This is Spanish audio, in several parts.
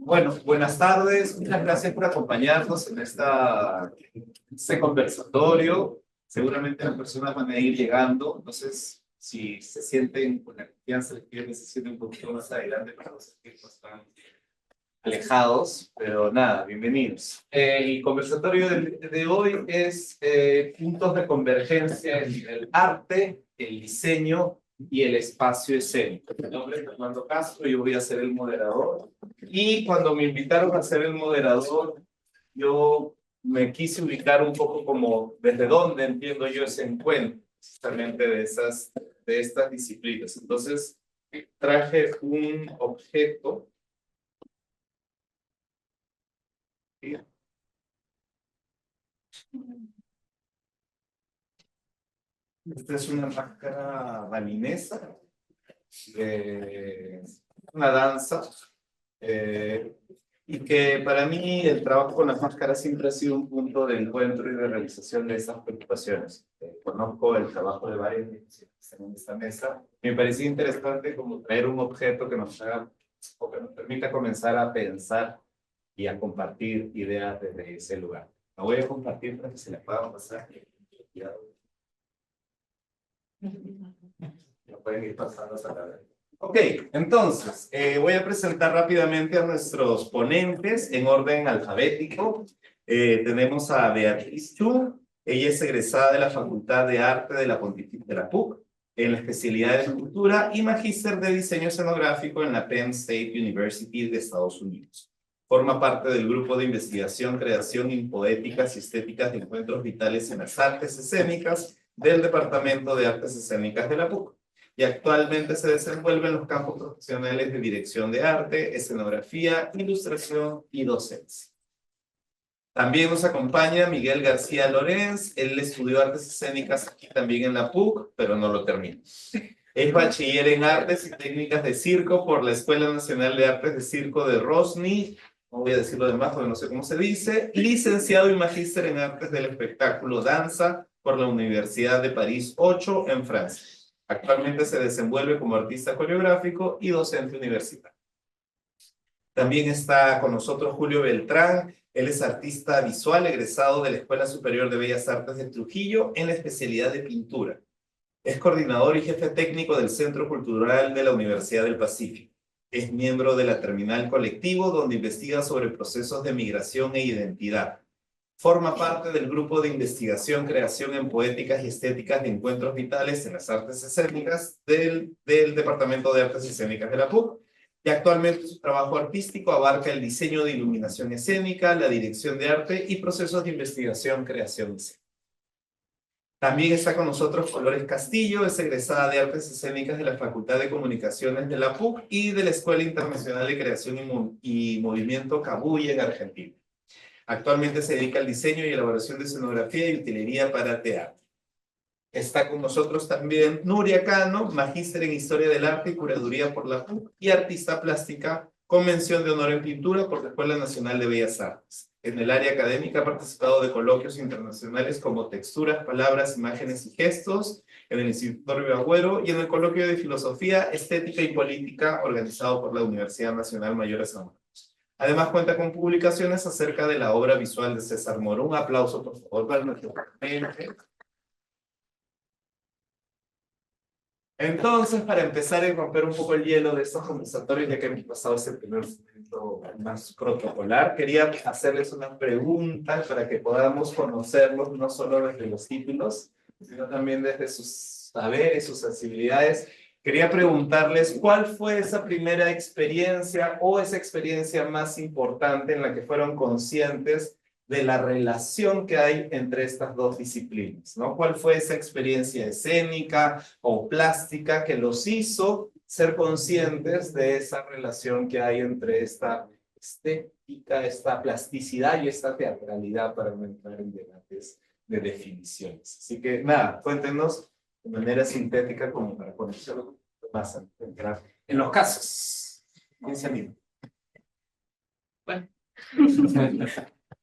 Bueno, buenas tardes. Muchas gracias por acompañarnos en este conversatorio. Seguramente las personas van a ir llegando. Entonces, si se sienten con la confianza, les pido que se sienten un poquito más adelante para no sentir que están alejados. Pero nada, bienvenidos. El conversatorio de hoy es puntos de convergencia entre el arte, el diseño y el espacio escénico. Mi nombre es Fernando Castro, yo voy a ser el moderador. Y cuando me invitaron a ser el moderador, yo me quise ubicar un poco como desde dónde entiendo yo ese encuentro, justamente de estas disciplinas. Entonces, traje un objeto. Esta es una máscara balinesa, una danza. Y que para mí el trabajo con las máscaras siempre ha sido un punto de encuentro y de realización de esas preocupaciones. Conozco el trabajo de varios que están en esta mesa. Me parecía interesante como traer un objeto que nos haga o que nos permita comenzar a pensar y a compartir ideas desde ese lugar. La voy a compartir para que se la puedan pasar. Lo pueden ir pasando hasta la vez. Ok, entonces, voy a presentar rápidamente a nuestros ponentes en orden alfabético. Tenemos a Beatriz Chu, ella es egresada de la Facultad de Arte de la Pontificia de la PUC, en la especialidad de escultura y magíster de diseño escenográfico en la Penn State University de Estados Unidos. Forma parte del grupo de investigación, creación y poéticas y estéticas de encuentros vitales en las artes escénicas del Departamento de Artes Escénicas de la PUC. Y actualmente se desenvuelve en los campos profesionales de dirección de arte, escenografía, ilustración y docencia. También nos acompaña Miguel García Lorenz. Él estudió artes escénicas aquí también en la PUC, pero no lo terminó. Es bachiller en artes y técnicas de circo por la Escuela Nacional de Artes de Circo de Rosny. No voy a decir lo demás porque no sé cómo se dice. Licenciado y magíster en artes del espectáculo danza por la Universidad de París 8 en Francia. Actualmente se desenvuelve como artista coreográfico y docente universitario. También está con nosotros Julio Beltrán. Él es artista visual egresado de la Escuela Superior de Bellas Artes de Trujillo en la especialidad de pintura. Es coordinador y jefe técnico del Centro Cultural de la Universidad del Pacífico. Es miembro de la Terminal Colectivo, donde investiga sobre procesos de migración e identidad. Forma parte del grupo de investigación, creación en poéticas y estéticas de encuentros vitales en las artes escénicas del Departamento de Artes Escénicas de la PUC. Y actualmente su trabajo artístico abarca el diseño de iluminación escénica, la dirección de arte y procesos de investigación, creación escénica. También está con nosotros Dolores Castillo, es egresada de Artes Escénicas de la Facultad de Comunicaciones de la PUC y de la Escuela Internacional de Creación y Movimiento Cabuya en Argentina. Actualmente se dedica al diseño y elaboración de escenografía y utilería para teatro. Está con nosotros también Nuria Cano, magíster en Historia del Arte y Curaduría por la PUC y artista plástica con mención de honor en pintura por la Escuela Nacional de Bellas Artes. En el área académica ha participado de coloquios internacionales como Texturas, Palabras, Imágenes y Gestos en el Instituto Río Agüero y en el coloquio de Filosofía, Estética y Política organizado por la Universidad Nacional Mayor de San Marcos. Además cuenta con publicaciones acerca de la obra visual de César Moro. Un aplauso, por favor, para nuestro ponente. Entonces, para empezar y romper un poco el hielo de estos conversatorios, ya que hemos pasado ese primer momento más protocolar, quería hacerles una pregunta para que podamos conocerlos no solo desde los títulos, sino también desde sus saberes, sus sensibilidades. Quería preguntarles cuál fue esa primera experiencia o esa experiencia más importante en la que fueron conscientes de la relación que hay entre estas dos disciplinas, ¿no? ¿Cuál fue esa experiencia escénica o plástica que los hizo ser conscientes de esa relación que hay entre esta estética, esta plasticidad y esta teatralidad, para no entrar en debates de definiciones? Así que nada, cuéntenos de manera sintética como para conocerlo más a entrar en los casos. ¿Quién se anima? Bueno.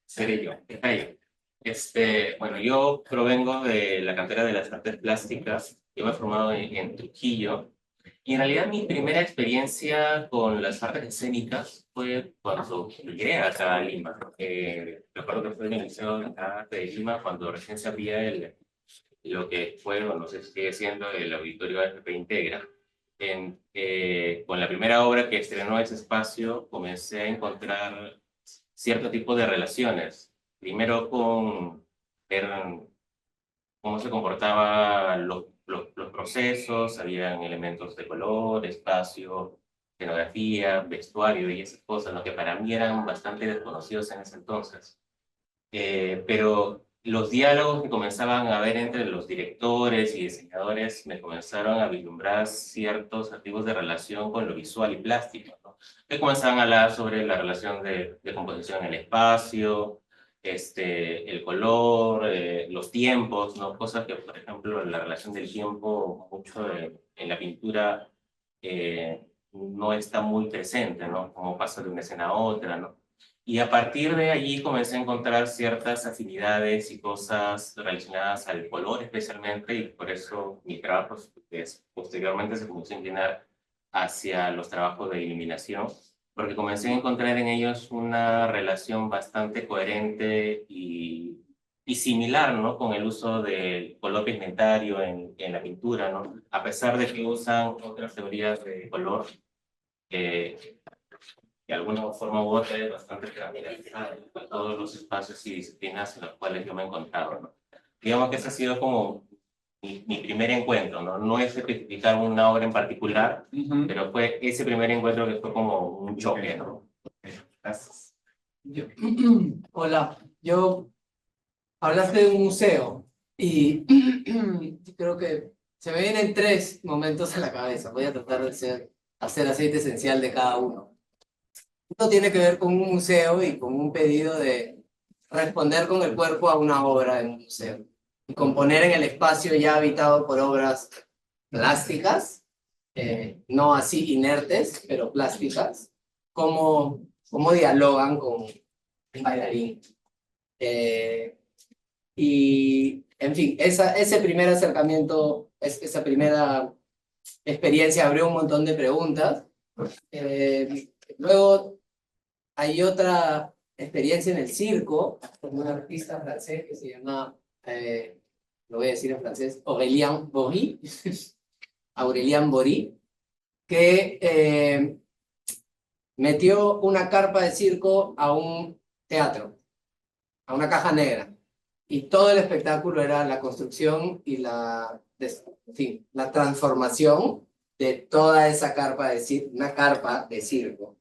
Seré yo. Bueno, yo provengo de la cantera de las artes plásticas. Yo me he formado en Trujillo Y en realidad mi primera experiencia con las artes escénicas fue cuando llegué acá a Lima. Recuerdo que fue en el Liceo de Arte de Lima cuando recién se abría lo que fue, o no sé si sigue siendo, el Auditorio AFP Integra. Con la primera obra que estrenó ese espacio comencé a encontrar cierto tipo de relaciones. Primero con ver cómo se comportaban los procesos, habían elementos de color, espacio, escenografía, vestuario y esas cosas, lo que para mí eran bastante desconocidos en ese entonces. Pero los diálogos que comenzaban a haber entre los directores y diseñadores me comenzaron a vislumbrar ciertos activos de relación con lo visual y plástico, ¿no? Que comenzaban a hablar sobre la relación de composición en el espacio, el color, los tiempos, ¿no? Cosas que, por ejemplo, la relación del tiempo mucho en la pintura no está muy presente, ¿no? Como pasa de una escena a otra, ¿no? Y a partir de allí comencé a encontrar ciertas afinidades y cosas relacionadas al color especialmente, y por eso mi trabajo posteriormente se comenzó a inclinar hacia los trabajos de iluminación, porque comencé a encontrar en ellos una relación bastante coherente y similar, ¿no? Con el uso del color pigmentario en la pintura, ¿no? A pesar de que usan otras teorías de color, eh, de alguna forma u otra es bastante transversal a todos los espacios y disciplinas en los cuales yo me he encontrado, ¿no? Digamos que ese ha sido como mi primer encuentro, ¿no? No es especificar una obra en particular, pero fue ese primer encuentro que fue como un choque, ¿no? Gracias. Yo- Hola, hablaste de un museo y creo que se me vienen tres momentos a la cabeza. Voy a tratar de hacer aceite esencial de cada uno. Uno tiene que ver con un museo y con un pedido de responder con el cuerpo a una obra en un museo y componer en el espacio ya habitado por obras plásticas, no así inertes, pero plásticas, cómo dialogan con un bailarín. Y, en fin, ese primer acercamiento, esa primera experiencia abrió un montón de preguntas. Luego hay otra experiencia en el circo, con un artista francés que se llama, lo voy a decir en francés, Aurélien Bory, Aurélien Bory, que metió una carpa de circo a un teatro, a una caja negra. Y todo el espectáculo era la construcción y en fin, la transformación de toda esa carpa una carpa de circo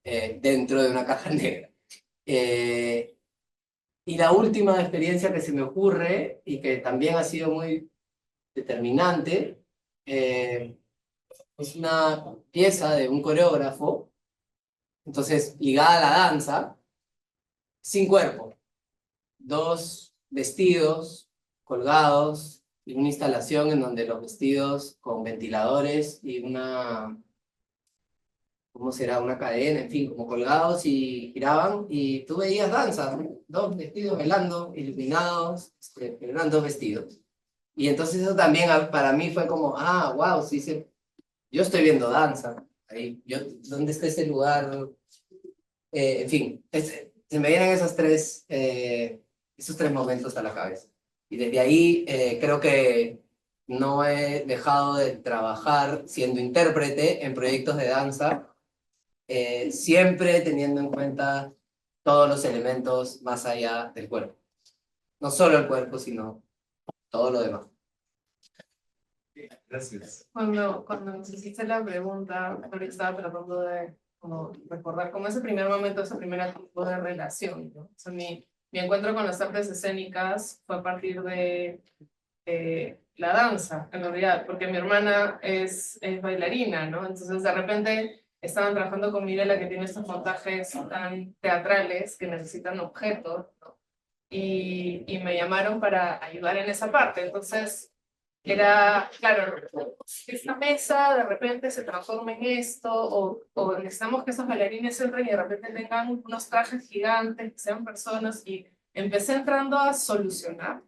dentro de una caja negra. Y la última experiencia que se me ocurre y que también ha sido muy determinante es una pieza de un coreógrafo, entonces ligada a la danza, sin cuerpo. Dos vestidos colgados y una instalación en donde los vestidos con ventiladores y ¿cómo será? Una cadena, en fin, como colgados y giraban y tú veías danza, ¿no? Dos vestidos bailando, iluminados, pero eran dos vestidos. Y entonces eso también para mí fue como, wow, sí, yo estoy viendo danza ahí, ¿dónde está ese lugar? En fin, se me vienen esos tres momentos a la cabeza. Y desde ahí creo que no he dejado de trabajar siendo intérprete en proyectos de danza, siempre teniendo en cuenta todos los elementos más allá del cuerpo. No solo el cuerpo, sino todo lo demás. Gracias. Cuando nos hiciste la pregunta, ahorita estaba tratando de como, recordar como ese primer momento, ese primer tipo de relación, ¿no? O sea, mi encuentro con las artes escénicas fue a partir de la danza, en realidad, porque mi hermana es bailarina, ¿no? Entonces, de repente, estaban trabajando con Mirela, que tiene estos montajes tan teatrales que necesitan objetos, ¿no? Y me llamaron para ayudar en esa parte. Entonces, era, claro, esta mesa de repente se transforma en esto, o necesitamos que esos bailarines entren y de repente tengan unos trajes gigantes, que sean personas, y empecé entrando a solucionar,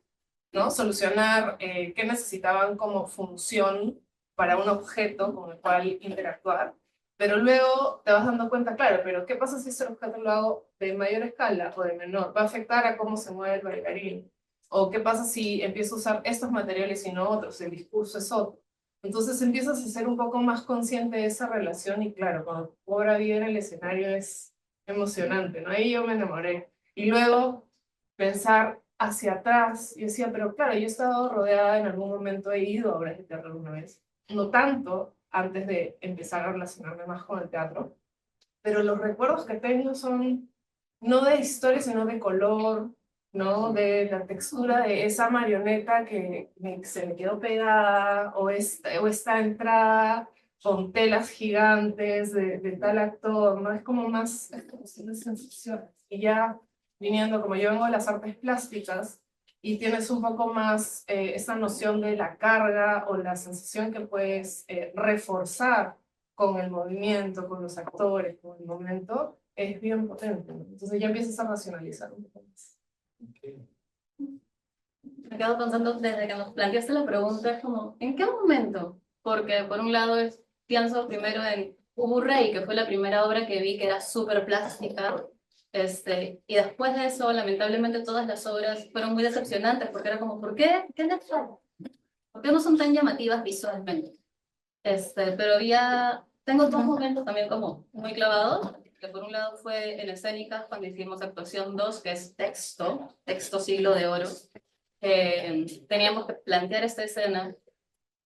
¿no? Solucionar qué necesitaban como función para un objeto con el cual interactuar, pero luego te vas dando cuenta, claro, pero ¿qué pasa si ese objeto lo hago de mayor escala o de menor? ¿Va a afectar a cómo se mueve el bailarín? ¿O qué pasa si empiezo a usar estos materiales y no otros? El discurso es otro. Entonces empiezas a ser un poco más consciente de esa relación y claro, cuando cobra vida en el escenario es emocionante, ¿no? Ahí yo me enamoré. Y luego pensar hacia atrás, y decía, pero claro, yo he estado rodeada en algún momento, he ido a obras de teatro alguna vez, no tanto antes de empezar a relacionarme más con el teatro, pero los recuerdos que tengo son no de historia, sino de color, ¿no? De la textura de esa marioneta que se me quedó pegada, o esta entrada con telas gigantes de tal actor, ¿no? Es como más, es como de sensaciones. Y ya viniendo, como yo vengo de las artes plásticas, y tienes un poco más esa noción de la carga o la sensación que puedes reforzar con el movimiento, con los actores, con el momento, es bien potente, ¿no? Entonces ya empiezas a racionalizar un poco más. Me quedo pensando desde que nos planteaste la pregunta, es como, ¿en qué momento? Porque por un lado pienso primero en Ubu Rey, que fue la primera obra que vi que era súper plástica, y después de eso, lamentablemente todas las obras fueron muy decepcionantes, porque era como, ¿por qué? ¿Qué les falta? ¿Por qué no son tan llamativas visualmente? Pero tengo dos momentos también como muy clavados, que por un lado fue en escénicas cuando hicimos actuación 2, que es texto Siglo de Oro. Teníamos que plantear esta escena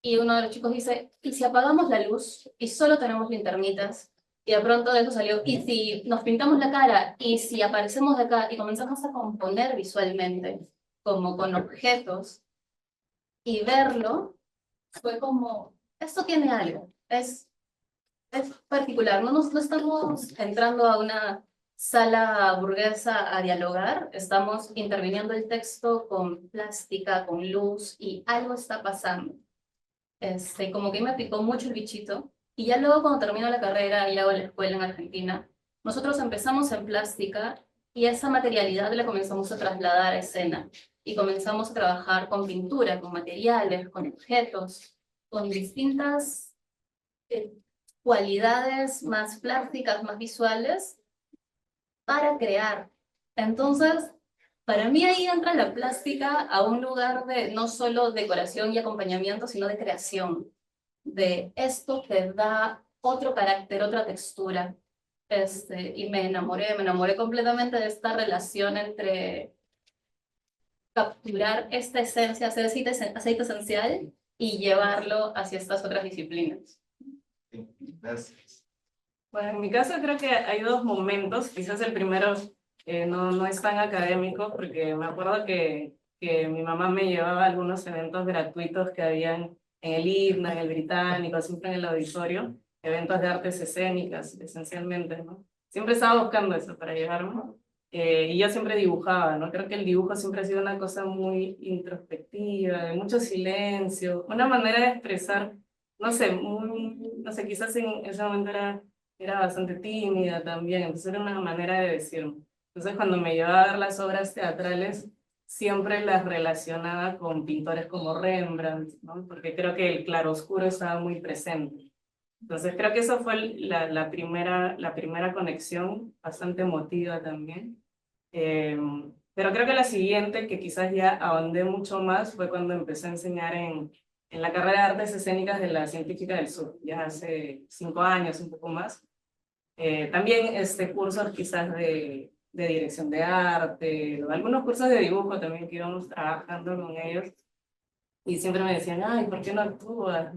y uno de los chicos dice, ¿y si apagamos la luz y solo tenemos linternitas? Y de pronto de eso salió, ¿y si nos pintamos la cara? ¿Y si aparecemos de acá? Y comenzamos a componer visualmente, como con objetos, y verlo fue como, esto tiene algo, es particular, no estamos entrando a una sala burguesa a dialogar, estamos interviniendo el texto con plástica, con luz, y algo está pasando. Como que me picó mucho el bichito, y ya luego cuando termino la carrera y hago la escuela en Argentina, nosotros empezamos en plástica, y esa materialidad la comenzamos a trasladar a escena, y comenzamos a trabajar con pintura, con materiales, con objetos, con distintas cualidades más plásticas, más visuales, para crear. Entonces, para mí ahí entra la plástica a un lugar de no solo decoración y acompañamiento, sino de creación, de esto que da otro carácter, otra textura. Y me enamoré completamente de esta relación entre capturar esta esencia, hacer aceite esencial y llevarlo hacia estas otras disciplinas. Gracias. Bueno, en mi caso creo que hay dos momentos, quizás el primero no es tan académico, porque me acuerdo que mi mamá me llevaba a algunos eventos gratuitos que habían en el IBNA, en el Británico, siempre en el auditorio, eventos de artes escénicas, esencialmente, ¿no? Siempre estaba buscando eso para llevarme, y yo siempre dibujaba, ¿no? Creo que el dibujo siempre ha sido una cosa muy introspectiva, de mucho silencio, una manera de expresar, no sé, no sé, quizás en ese momento era bastante tímida también, entonces era una manera de decirme. Entonces cuando me llevaba a ver las obras teatrales, siempre las relacionaba con pintores como Rembrandt, ¿no? Porque creo que el claroscuro estaba muy presente. Entonces creo que eso fue la primera conexión, bastante emotiva también. Pero creo que la siguiente, que quizás ya ahondé mucho más, fue cuando empecé a enseñar en la carrera de Artes Escénicas de la Científica del Sur, ya hace 5 años, un poco más. También cursos quizás de dirección de arte, algunos cursos de dibujo también que íbamos trabajando con ellos. Y siempre me decían, ay, ¿por qué no actúas?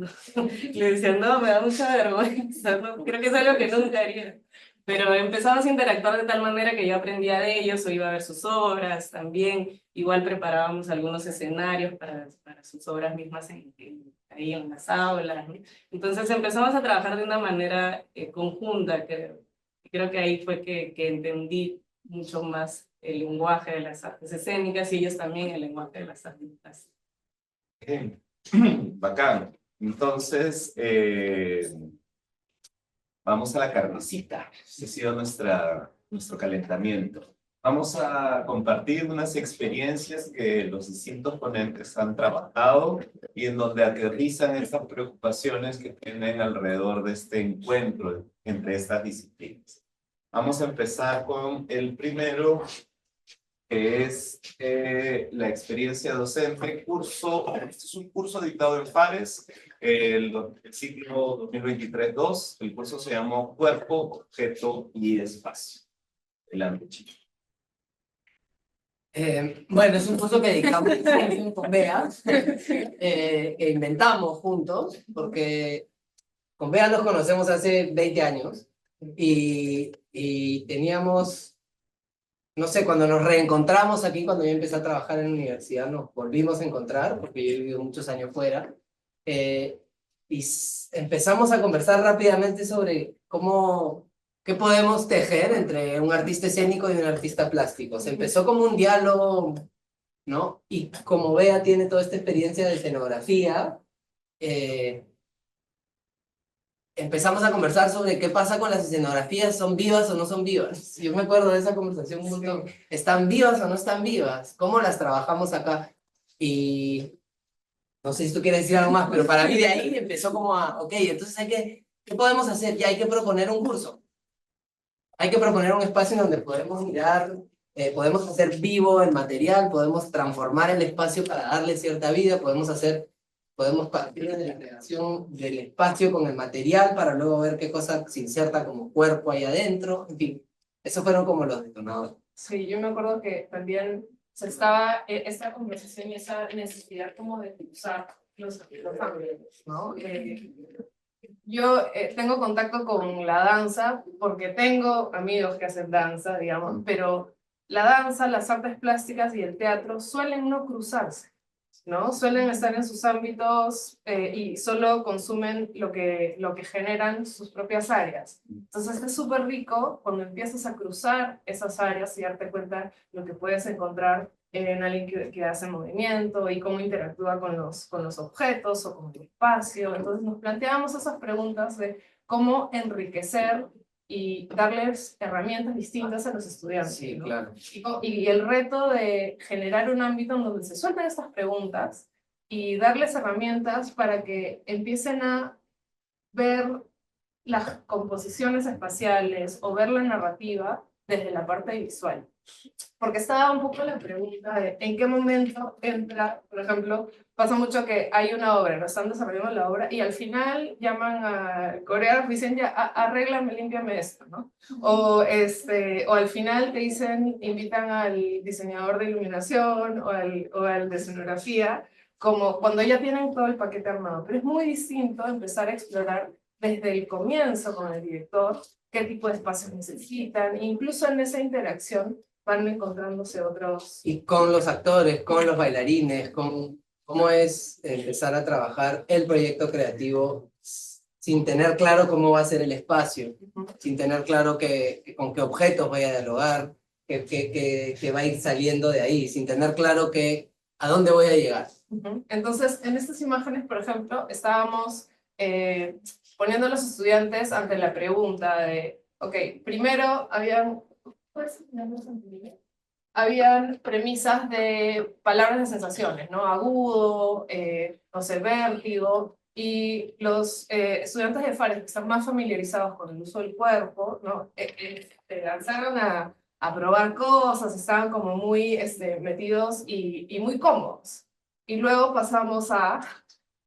Le decían, no, me da mucha vergüenza, ¿no? Creo que es algo que nunca haría. Pero empezamos a interactuar de tal manera que yo aprendía de ellos o iba a ver sus obras también. Igual preparábamos algunos escenarios para sus obras mismas ahí en las aulas, ¿no? Entonces empezamos a trabajar de una manera conjunta, creo que ahí fue que entendí mucho más el lenguaje de las artes escénicas y ellos también el lenguaje de las artes plásticas. Bacán. Entonces, vamos a la carnecita. Ese ha sido nuestro calentamiento. Vamos a compartir unas experiencias que los distintos ponentes han trabajado y en donde aterrizan estas preocupaciones que tienen alrededor de este encuentro entre estas disciplinas. Vamos a empezar con el primero, que es la experiencia docente, este es un curso dictado en Fares, el ciclo 2023-2, el curso se llamó Cuerpo, Objeto y Espacio. Adelante, chicos. Bueno, es un curso que dedicamos con Bea, que inventamos juntos, porque con Bea nos conocemos hace 20 años y teníamos, no sé, cuando nos reencontramos aquí, cuando yo empecé a trabajar en la universidad, nos volvimos a encontrar, porque yo he vivido muchos años fuera, empezamos a conversar rápidamente sobre qué podemos tejer entre un artista escénico y un artista plástico. Se empezó como un diálogo, ¿no? Y como Bea tiene toda esta experiencia de escenografía, empezamos a conversar sobre qué pasa con las escenografías, ¿son vivas o no son vivas? Yo me acuerdo de esa conversación un montón. ¿Están vivas o no están vivas? ¿Cómo las trabajamos acá? Y no sé si tú quieres decir algo más, pero para mí de ahí empezó como ok, entonces ¿qué podemos hacer? Ya hay que proponer un curso. Hay que proponer un espacio en donde podemos mirar, podemos hacer vivo el material, podemos transformar el espacio para darle cierta vida, podemos partir de la creación del espacio con el material para luego ver qué cosa se inserta como cuerpo ahí adentro, en fin, esos fueron como los detonadores. Sí, yo me acuerdo que también se estaba esta conversación y esa necesidad como de cruzar los ámbitos, ¿no? Yo tengo contacto con la danza porque tengo amigos que hacen danza, digamos, pero la danza, las artes plásticas y el teatro suelen no cruzarse, ¿no? Suelen estar en sus ámbitos y solo consumen lo que generan sus propias áreas. Entonces es súper rico cuando empiezas a cruzar esas áreas y darte cuenta lo que puedes encontrar en alguien que hace movimiento y cómo interactúa con los objetos o con el espacio. Entonces nos planteamos esas preguntas de cómo enriquecer y darles herramientas distintas a los estudiantes. Sí, ¿no? claro. Y el reto de generar un ámbito en donde se suelten estas preguntas y darles herramientas para que empiecen a ver las composiciones espaciales o ver la narrativa desde la parte visual. Porque estaba un poco la pregunta de en qué momento entra, por ejemplo, pasa mucho que hay una obra, no están desarrollando la obra y al final llaman a coreógrafo y dicen ya, arréglame, límpiame esto, ¿no? O al final te dicen, invitan al diseñador de iluminación o al de escenografía, como cuando ya tienen todo el paquete armado. Pero es muy distinto empezar a explorar desde el comienzo con el director qué tipo de espacios necesitan, e incluso en esa interacción van encontrándose otros. Y con los actores, con los bailarines, cómo es empezar a trabajar el proyecto creativo sin tener claro cómo va a ser el espacio, sin tener claro con qué objetos voy a dialogar, que va a ir saliendo de ahí, sin tener claro a dónde voy a llegar. Entonces, en estas imágenes, por ejemplo, estábamos poniendo a los estudiantes ante la pregunta de, ok, primero habían premisas de palabras de sensaciones, ¿no? Agudo, no sé, vértigo, y los estudiantes de Fares que están más familiarizados con el uso del cuerpo, ¿no? Se lanzaron a probar cosas, estaban como muy metidos y muy cómodos. Y luego pasamos a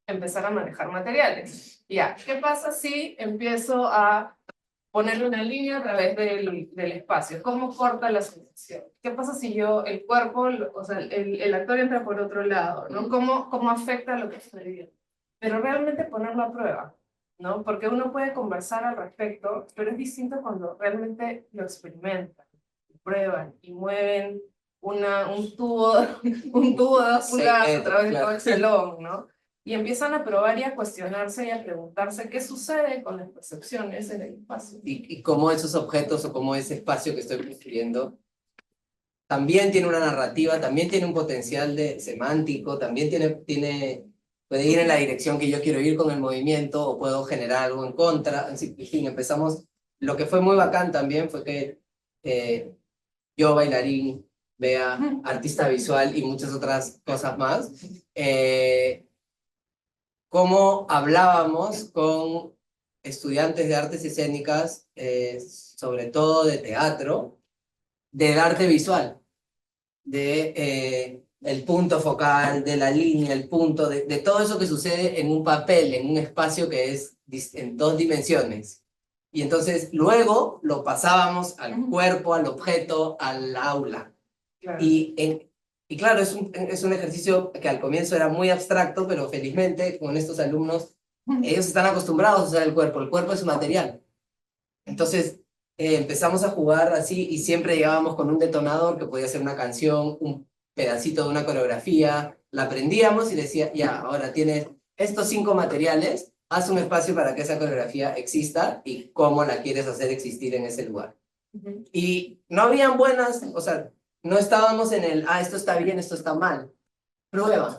empezar a manejar materiales. Ya, ¿qué pasa si empiezo a ponerle una línea a través del espacio? ¿Cómo corta la sensación? ¿Qué pasa si el cuerpo, o sea, el actor entra por otro lado, ¿no? ¿Cómo afecta lo que estoy viendo? Pero realmente ponerlo a prueba, ¿no? Porque uno puede conversar al respecto, pero es distinto cuando realmente lo experimentan, prueban y mueven un tubo, un tubo de 2 pulgadas a través de todo el salón, ¿no? Y empiezan a probar y a cuestionarse y a preguntarse qué sucede con las percepciones en el espacio. Y cómo esos objetos o cómo ese espacio que estoy construyendo también tiene una narrativa, también tiene un potencial semántico, también puede ir en la dirección que yo quiero ir con el movimiento o puedo generar algo en contra. En fin, empezamos. Lo que fue muy bacán también fue que yo bailarín, Bea, artista visual y muchas otras cosas más, cómo hablábamos con estudiantes de artes escénicas, sobre todo de teatro, del arte visual, de el punto focal, de la línea, el punto, de todo eso que sucede en un papel, en un espacio que es en 2 dimensiones. Y entonces luego lo pasábamos al cuerpo, al objeto, al aula. Claro. Y claro, es un ejercicio que al comienzo era muy abstracto, pero felizmente con estos alumnos, ellos están acostumbrados a usar el cuerpo es su material. Entonces empezamos a jugar así y siempre llegábamos con un detonador que podía ser una canción, un pedacito de una coreografía, la aprendíamos y decía, ya, ahora tienes estos 5 materiales, haz un espacio para que esa coreografía exista y cómo la quieres hacer existir en ese lugar. Y no habían buenas, o sea, no estábamos en el, esto está bien, esto está mal. Prueba,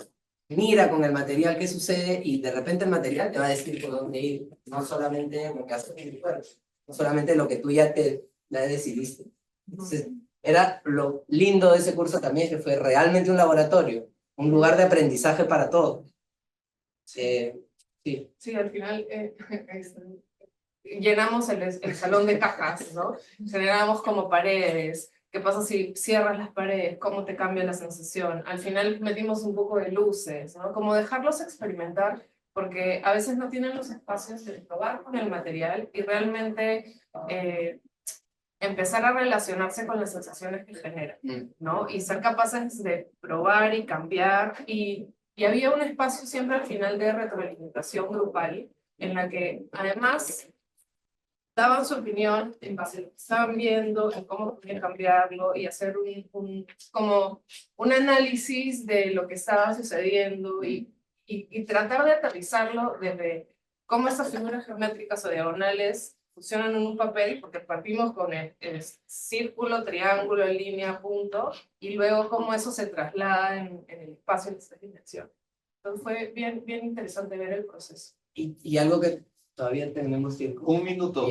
mira con el material qué sucede y de repente el material te va a decir por dónde ir, no solamente lo que haces en el cuerpo, no solamente lo que tú ya decidiste. Entonces, era lo lindo de ese curso también, que fue realmente un laboratorio, un lugar de aprendizaje para todos. Sí. Sí, al final llenamos el salón de cajas, ¿no? Generamos como paredes. ¿Qué pasa si cierras las paredes? ¿Cómo te cambia la sensación? Al final metimos un poco de luces, ¿no? Como dejarlos experimentar, porque a veces no tienen los espacios de probar con el material y realmente empezar a relacionarse con las sensaciones que genera, ¿no? Y ser capaces de probar y cambiar. Y había un espacio siempre al final de retroalimentación grupal, en la que además daban su opinión en base a lo que estaban viendo, en cómo podían cambiarlo y hacer como un análisis de lo que estaba sucediendo y tratar de aterrizarlo desde cómo estas figuras geométricas o diagonales funcionan en un papel, porque partimos con el círculo, triángulo, línea, punto, y luego cómo eso se traslada en el espacio en esta dimensión. Entonces fue bien interesante ver el proceso. Y algo que todavía tenemos tiempo. 1 minuto.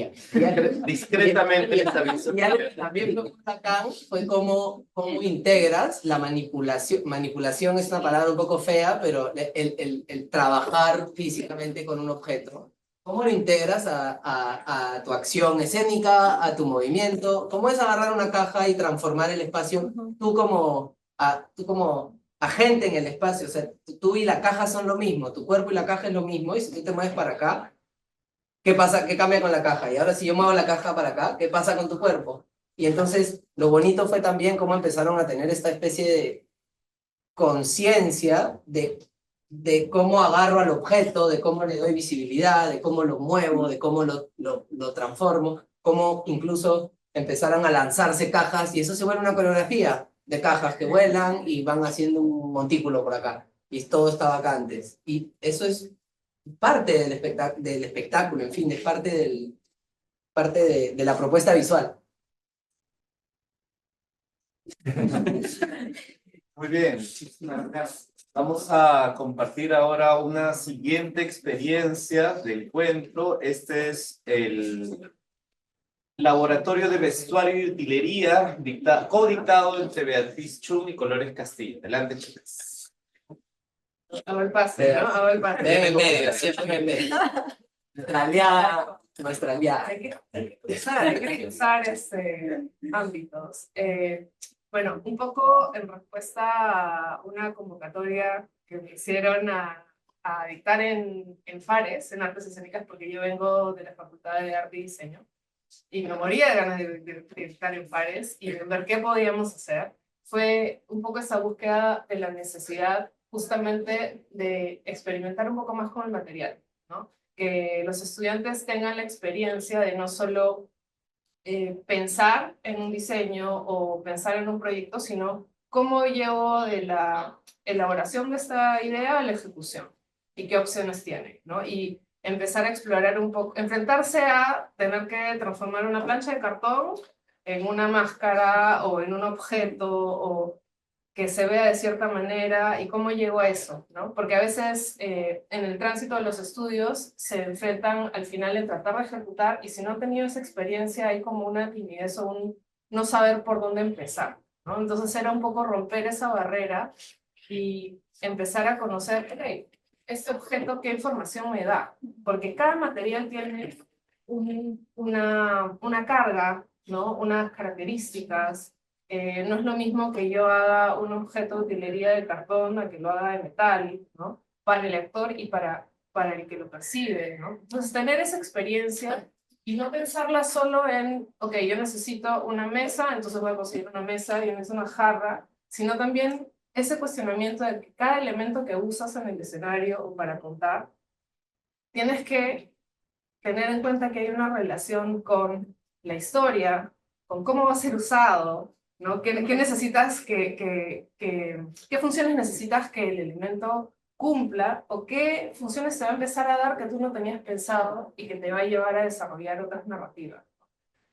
Discretamente. les aviso. Y algo que también me gusta acá fue cómo integras la manipulación. Manipulación es una palabra un poco fea, pero el trabajar físicamente con un objeto. ¿Cómo lo integras a tu acción escénica, a tu movimiento? ¿Cómo es agarrar una caja y transformar el espacio? Tú como agente en el espacio, o sea, tú y la caja son lo mismo, tu cuerpo y la caja es lo mismo, y si tú te mueves para acá, ¿qué pasa? ¿Qué cambia con la caja? Y ahora si yo muevo la caja para acá, ¿qué pasa con tu cuerpo? Y entonces lo bonito fue también cómo empezaron a tener esta especie de conciencia de cómo agarro al objeto, de cómo le doy visibilidad, de cómo lo muevo, de cómo lo transformo, cómo incluso empezaron a lanzarse cajas y eso se vuelve una coreografía de cajas que vuelan y van haciendo un montículo por acá. Y todo está vacantes. Y eso es parte del espectáculo, en fin, es parte de la propuesta visual. Muy bien. Vamos a compartir ahora una siguiente experiencia de encuentro. Este es el Laboratorio de Vestuario y Utilería, codictado entre Beatriz Chum y Colores Castillo. Adelante, chicas. Hago el pase, ¿no? Hago el pase. Ven en medio, siempre en medio. Nuestra aliada. Hay que usar ámbitos. Bueno, un poco en respuesta a una convocatoria que me hicieron a dictar en Fares, en Artes Escénicas, porque yo vengo de la Facultad de Arte y Diseño, y me moría de ganas de dictar en Fares y de ver qué podíamos hacer. Fue un poco esa búsqueda de la necesidad justamente de experimentar un poco más con el material, ¿no? Que los estudiantes tengan la experiencia de no solo pensar en un diseño o pensar en un proyecto, sino cómo llevo de la elaboración de esta idea a la ejecución y qué opciones tiene, ¿no? Y empezar a explorar un poco, enfrentarse a tener que transformar una plancha de cartón en una máscara o en un objeto o que se vea de cierta manera y cómo llego a eso, ¿no? Porque a veces en el tránsito de los estudios se enfrentan al final en tratar de ejecutar y si no han tenido esa experiencia hay como una timidez o no saber por dónde empezar, ¿no? Entonces era un poco romper esa barrera y empezar a conocer, ok, este objeto, ¿qué información me da? Porque cada material tiene una carga, ¿no? Unas características. No es lo mismo que yo haga un objeto de utilería de cartón a que lo haga de metal, ¿no? Para el lector y para el que lo percibe, ¿no? Entonces, tener esa experiencia y no pensarla solo en, ok, yo necesito una mesa, entonces voy a conseguir una mesa y necesito una jarra, sino también ese cuestionamiento de que cada elemento que usas en el escenario o para contar, tienes que tener en cuenta que hay una relación con la historia, con cómo va a ser usado, ¿no? ¿Qué necesitas qué funciones necesitas que el elemento cumpla o qué funciones te va a empezar a dar que tú no tenías pensado y que te va a llevar a desarrollar otras narrativas?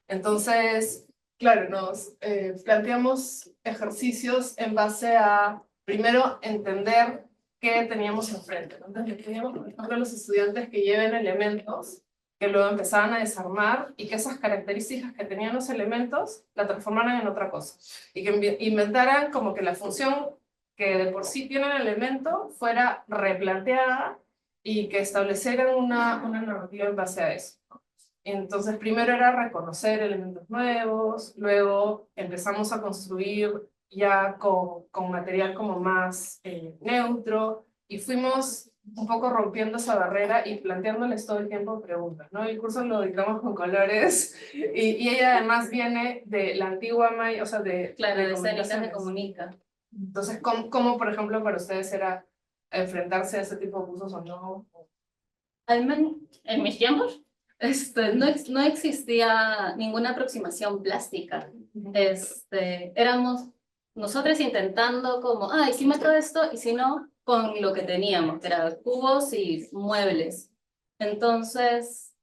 Entonces, claro, nos planteamos ejercicios en base a, primero, entender qué teníamos enfrente, ¿no? Entonces, teníamos, por ejemplo, a los estudiantes que lleven elementos que luego empezaban a desarmar y que esas características que tenían los elementos la transformaran en otra cosa. Y que inventaran como que la función que de por sí tiene el elemento fuera replanteada y que establecieran una narrativa en base a eso. Entonces, primero era reconocer elementos nuevos, luego empezamos a construir ya con material como más neutro, y fuimos un poco rompiendo esa barrera y planteándoles todo el tiempo preguntas, ¿no? El curso lo dictamos con colores, y ella además viene de la antigua Maya, o sea, Claro, de escénicas de comunicaciones. comunica. Entonces, ¿cómo, por ejemplo, para ustedes era enfrentarse a ese tipo de cursos o no? Al menos en mis tiempos, no existía ninguna aproximación plástica. Éramos nosotros intentando como, y si meto esto, y si no, con lo que teníamos, que eran cubos y muebles. Entonces,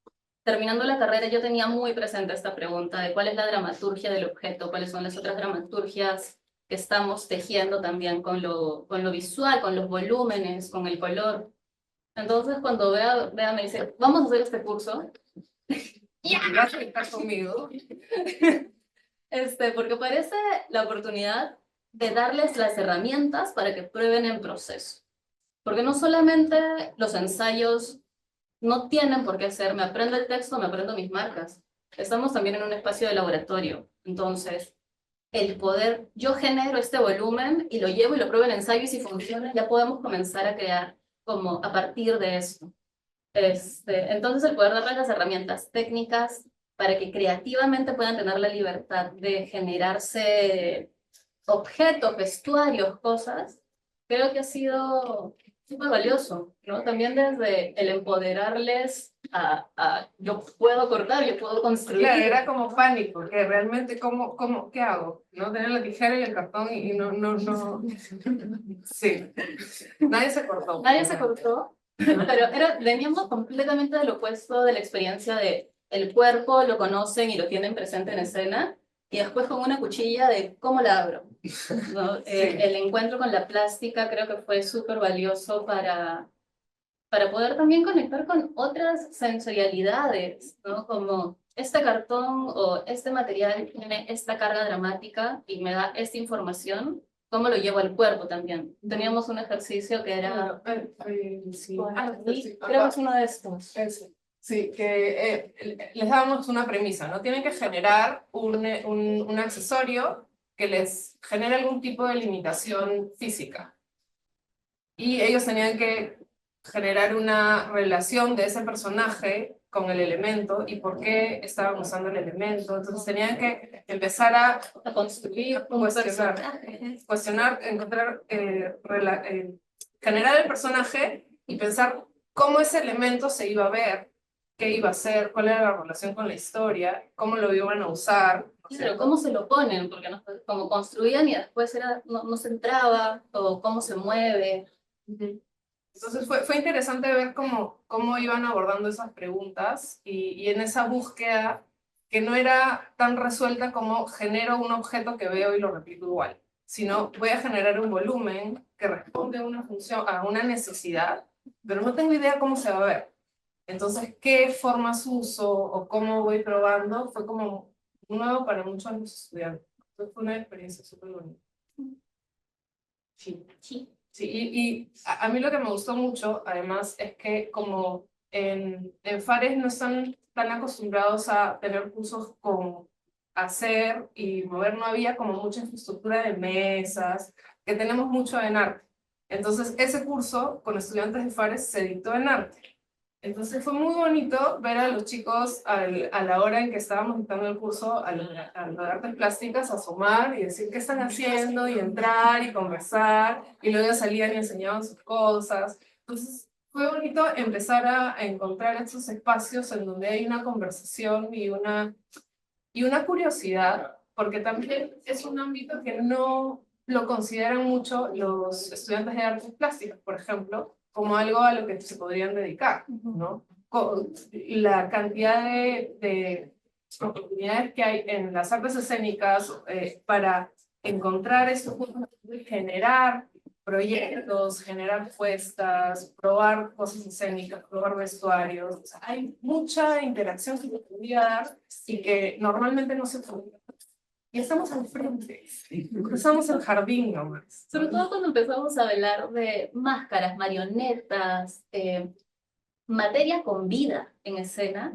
terminando la carrera, yo tenía muy presente esta pregunta de cuál es la dramaturgia del objeto, cuáles son las otras dramaturgias que estamos tejiendo también con lo visual, con los volúmenes, con el color. Entonces, cuando Bea me dice, vamos a hacer este curso, ¿Ya? ¿Vas a estar conmigo? porque parece la oportunidad de darles las herramientas para que prueben en proceso. Porque no solamente los ensayos no tienen por qué ser, me aprendo el texto, me aprendo mis marcas. Estamos también en un espacio de laboratorio. Entonces, el poder, yo genero este volumen y lo llevo y lo pruebo en ensayo, y si funciona, ya podemos comenzar a crear como a partir de esto. Entonces, el poder darles las herramientas técnicas para que creativamente puedan tener la libertad de generarse objetos, vestuarios, cosas, creo que ha sido súper valioso, ¿no? También desde el empoderarles a yo puedo cortar, yo puedo construir. Claro, era como pánico, que realmente, ¿qué hago? ¿No? Tener la tijera y el cartón y no. Sí, nadie se cortó. Nadie se cortó, pero veníamos completamente del opuesto de la experiencia de el cuerpo lo conocen y lo tienen presente en escena, y después con una cuchilla de cómo la abro, ¿no? El encuentro con la plástica creo que fue súper valioso para poder también conectar con otras sensorialidades, ¿no? Como este cartón o este material tiene esta carga dramática y me da esta información, ¿cómo lo llevo al cuerpo también? Teníamos un ejercicio que era... Sí. creo que es uno de estos. Sí, que les dábamos una premisa, ¿no? Tienen que generar un accesorio que les genere algún tipo de limitación física. Y ellos tenían que generar una relación de ese personaje con el elemento y por qué estaban usando el elemento. Entonces tenían que empezar a construir, cuestionar, encontrar, generar el personaje y pensar cómo ese elemento se iba a ver, qué iba a hacer, cuál era la relación con la historia, cómo lo iban a usar. Claro, cómo se lo ponen, porque como construían y después no se entraba, o cómo se mueve. Entonces fue interesante ver cómo iban abordando esas preguntas y en esa búsqueda que no era tan resuelta como genero un objeto que veo y lo replico igual, sino voy a generar un volumen que responde a una función, a una necesidad, pero no tengo idea cómo se va a ver. Entonces, ¿qué formas uso o cómo voy probando? Fue como nuevo para muchos de los estudiantes. Entonces fue una experiencia súper bonita. Sí. Sí. Sí, y a mí lo que me gustó mucho, además, es que como en Fares no están tan acostumbrados a tener cursos con hacer y mover, no había como mucha infraestructura de mesas, que tenemos mucho en arte. Entonces, ese curso con estudiantes de Fares se dictó en arte. Entonces fue muy bonito ver a los chicos a la hora en que estábamos dictando el curso a lo de artes plásticas asomar y decir qué están haciendo y entrar y conversar y luego salían y enseñaban sus cosas. Entonces fue bonito empezar a encontrar esos espacios en donde hay una conversación y una curiosidad, porque también es un ámbito que no lo consideran mucho los estudiantes de artes plásticas, por ejemplo, como algo a lo que se podrían dedicar, ¿no? La cantidad de oportunidades que hay en las artes escénicas para encontrar estos puntos y generar proyectos, generar puestas, probar cosas escénicas, probar vestuarios. O sea, hay mucha interacción que se podría dar y que normalmente no se podría. Y estamos al frente, cruzamos el jardín nomás. Sobre todo cuando empezamos a hablar de máscaras, marionetas, materia con vida en escena,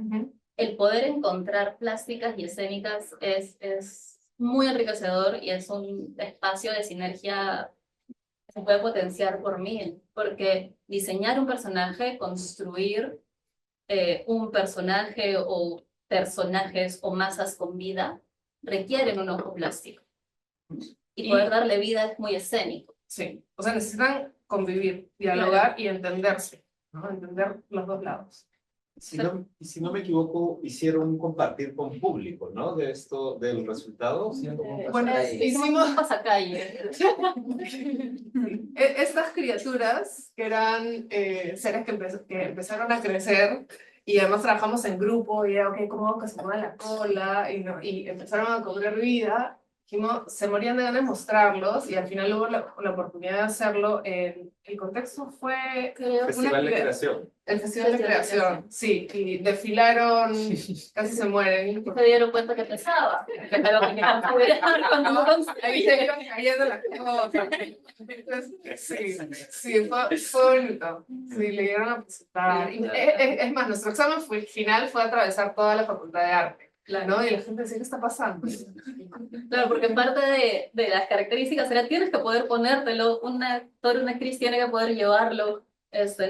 el poder encontrar plásticas y escénicas es muy enriquecedor y es un espacio de sinergia que se puede potenciar por mil, porque diseñar un personaje, construir un personaje o personajes o masas con vida requieren un ojo plástico. Y poder darle vida es muy escénico. Sí, o sea, necesitan convivir, dialogar y entenderse, ¿no? Entender los dos lados. Si no me equivoco, hicieron un compartir con público, ¿no? De esto, del resultado. ¿Sí? Bueno, Hicimos un pasacalle. Estas criaturas que eran seres que empezaron a crecer y además trabajamos en grupo y era, ok, ¿cómo hago que se mueva la cola? Y empezaron a cobrar vida. Dijimos, se morían de ganas de mostrarlos y al final hubo la oportunidad de hacerlo. El contexto fue Festival de creación. el Festival de Creación, sí, y desfilaron, casi se mueren. Se dieron cuenta que pesaba. Ahí se iban cayendo las cosas. Entonces, sí, fue bonito. Sí, le dieron a presentar. Es más, nuestro examen final fue atravesar toda la Facultad de Arte, ¿no? Y la gente decía, ¿qué está pasando? Claro, porque parte de las características era tienes que poder ponértelo, un actor, una actriz tiene que poder llevarlo.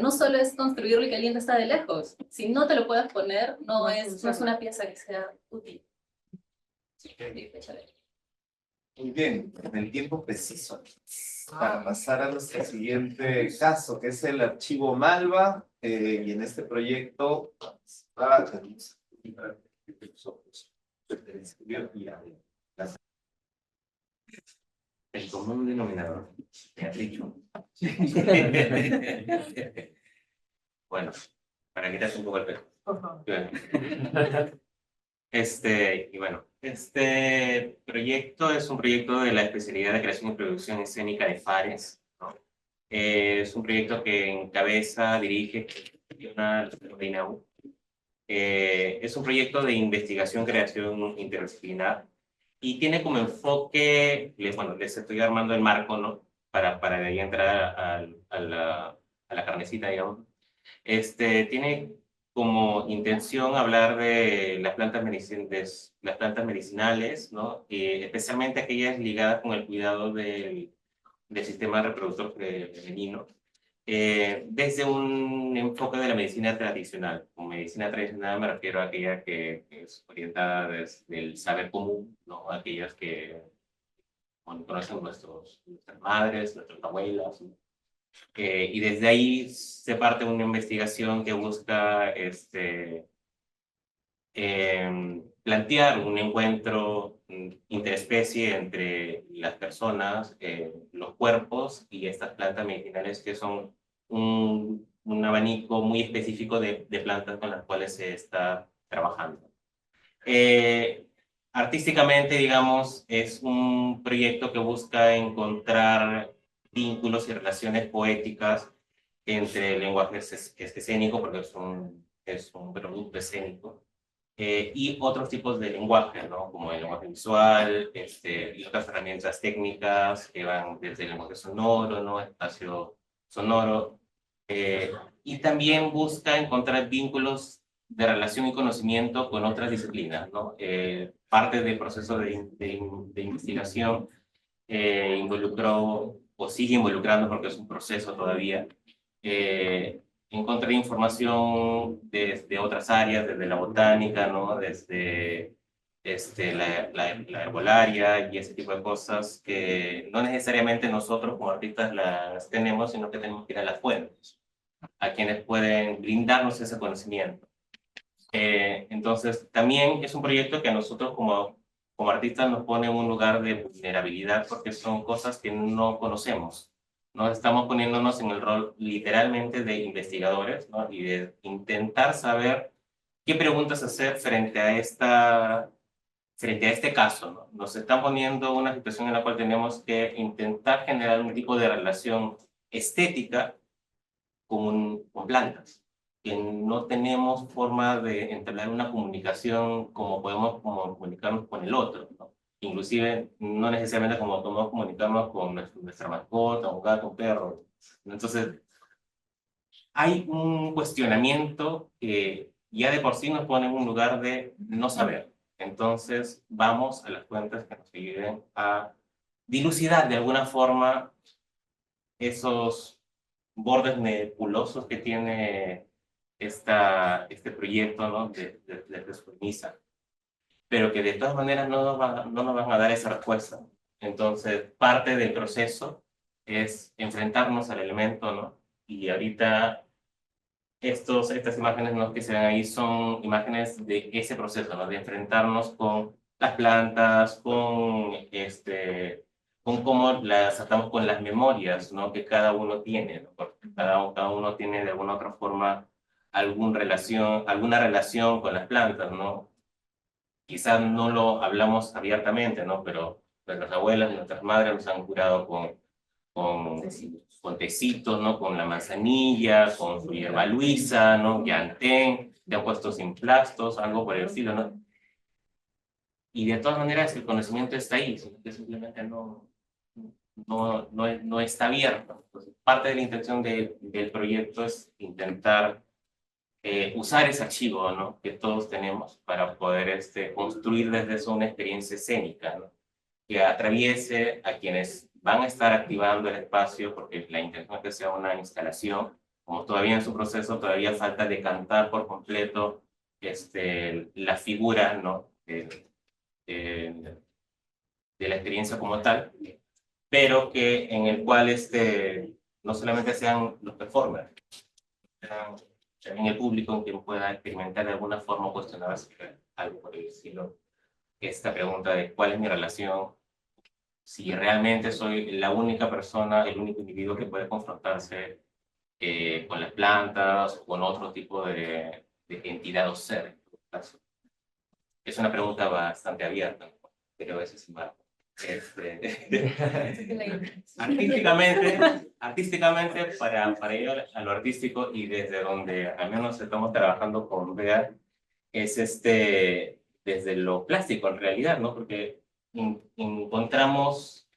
No solo es construirlo y que el lindo está de lejos. Si no te lo puedes poner, no es una pieza que sea útil. Muy bien, en el tiempo preciso para pasar a nuestro siguiente caso, que es el archivo Malva, y en este proyecto El común denominador. Me has dicho. Bueno, para quitarse un poco el pelo. Por favor. Y bueno, este proyecto es un proyecto de la especialidad de creación y producción escénica de Fares, ¿no? Es un proyecto que encabeza, dirige, gestiona la INAU. Es un proyecto de investigación, creación interdisciplinar y tiene como enfoque, les estoy armando el marco, ¿no? Para de ahí entrar a la carnecita, digamos. Tiene como intención hablar de las plantas medicinales, ¿no? Especialmente aquellas ligadas con el cuidado del sistema reproductor femenino, desde un enfoque de la medicina tradicional. Con medicina tradicional me refiero a aquella que es orientada desde el saber común, ¿no? Aquellas que conocen nuestras madres, nuestras abuelas, ¿no? Y desde ahí se parte una investigación que busca plantear un encuentro interespecie entre las personas, los cuerpos y estas plantas medicinales que son un abanico muy específico de plantas con las cuales se está trabajando. Artísticamente, digamos, es un proyecto que busca encontrar vínculos y relaciones poéticas entre el lenguaje escénico, porque es un producto escénico, y otros tipos de lenguaje, ¿no? Como el lenguaje visual, y otras herramientas técnicas que van desde el lenguaje sonoro, ¿no? Espacio sonoro, y también busca encontrar vínculos de relación y conocimiento con otras disciplinas, ¿no? Parte del proceso de investigación involucró, o sigue involucrando porque es un proceso todavía, encontré información desde otras áreas, desde la botánica, ¿no? Desde la herbolaria y ese tipo de cosas que no necesariamente nosotros como artistas las tenemos, sino que tenemos que ir a las fuentes, a quienes pueden brindarnos ese conocimiento. Entonces, también es un proyecto que a nosotros como artistas nos pone en un lugar de vulnerabilidad porque son cosas que no conocemos. Nos estamos poniéndonos en el rol literalmente de investigadores, ¿no? Y de intentar saber qué preguntas hacer frente a este caso, ¿no? Nos están poniendo una situación en la cual tenemos que intentar generar un tipo de relación estética con plantas, que no tenemos forma de entablar una comunicación como podemos comunicarnos con el otro, ¿no? Inclusive, no necesariamente como podemos comunicarnos con nuestra mascota, un gato, un perro. Entonces, hay un cuestionamiento que ya de por sí nos pone en un lugar de no saber. Entonces, vamos a las fuentes que nos ayuden a dilucidar de alguna forma esos bordes nebulosos que tiene este proyecto, ¿no? de su premisa, pero que de todas maneras no nos van a dar esa respuesta. Entonces, parte del proceso es enfrentarnos al elemento, ¿no? Y ahorita estas imágenes, ¿no? que se ven ahí son imágenes de ese proceso, ¿no? De enfrentarnos con las plantas, con cómo las atamos con las memorias, ¿no? Que cada uno tiene, ¿no? Porque cada uno tiene de alguna otra forma alguna relación con las plantas, ¿no? Quizás no lo hablamos abiertamente, ¿no? Pero nuestras abuelas, nuestras madres nos han curado con, con tecitos, ¿no? Con la manzanilla, con su hierba luisa, ¿no? Llantén, te han puesto sin plastos, algo por el estilo, ¿no? Y de todas maneras el conocimiento está ahí, sino que simplemente no está abierto. Entonces, parte de la intención del proyecto es intentar usar ese archivo, ¿no? Que todos tenemos para poder construir desde eso una experiencia escénica, ¿no? Que atraviese a quienes van a estar activando el espacio, porque la intención es que sea una instalación, como todavía en su proceso, todavía falta decantar por completo la figura, ¿no? De la experiencia como tal, pero que en el cual no solamente sean los performers, sean también el público quien pueda experimentar de alguna forma o cuestionarse algo por el estilo. Esta pregunta de cuál es mi relación, si realmente soy la única persona, el único individuo que puede confrontarse con las plantas o con otro tipo de entidad o ser. En todo caso. Es una pregunta bastante abierta, ¿no? Pero a veces más. Artísticamente para ir a lo artístico y desde donde al menos estamos trabajando con Bea, es desde lo plástico en realidad, ¿no? Porque encontramos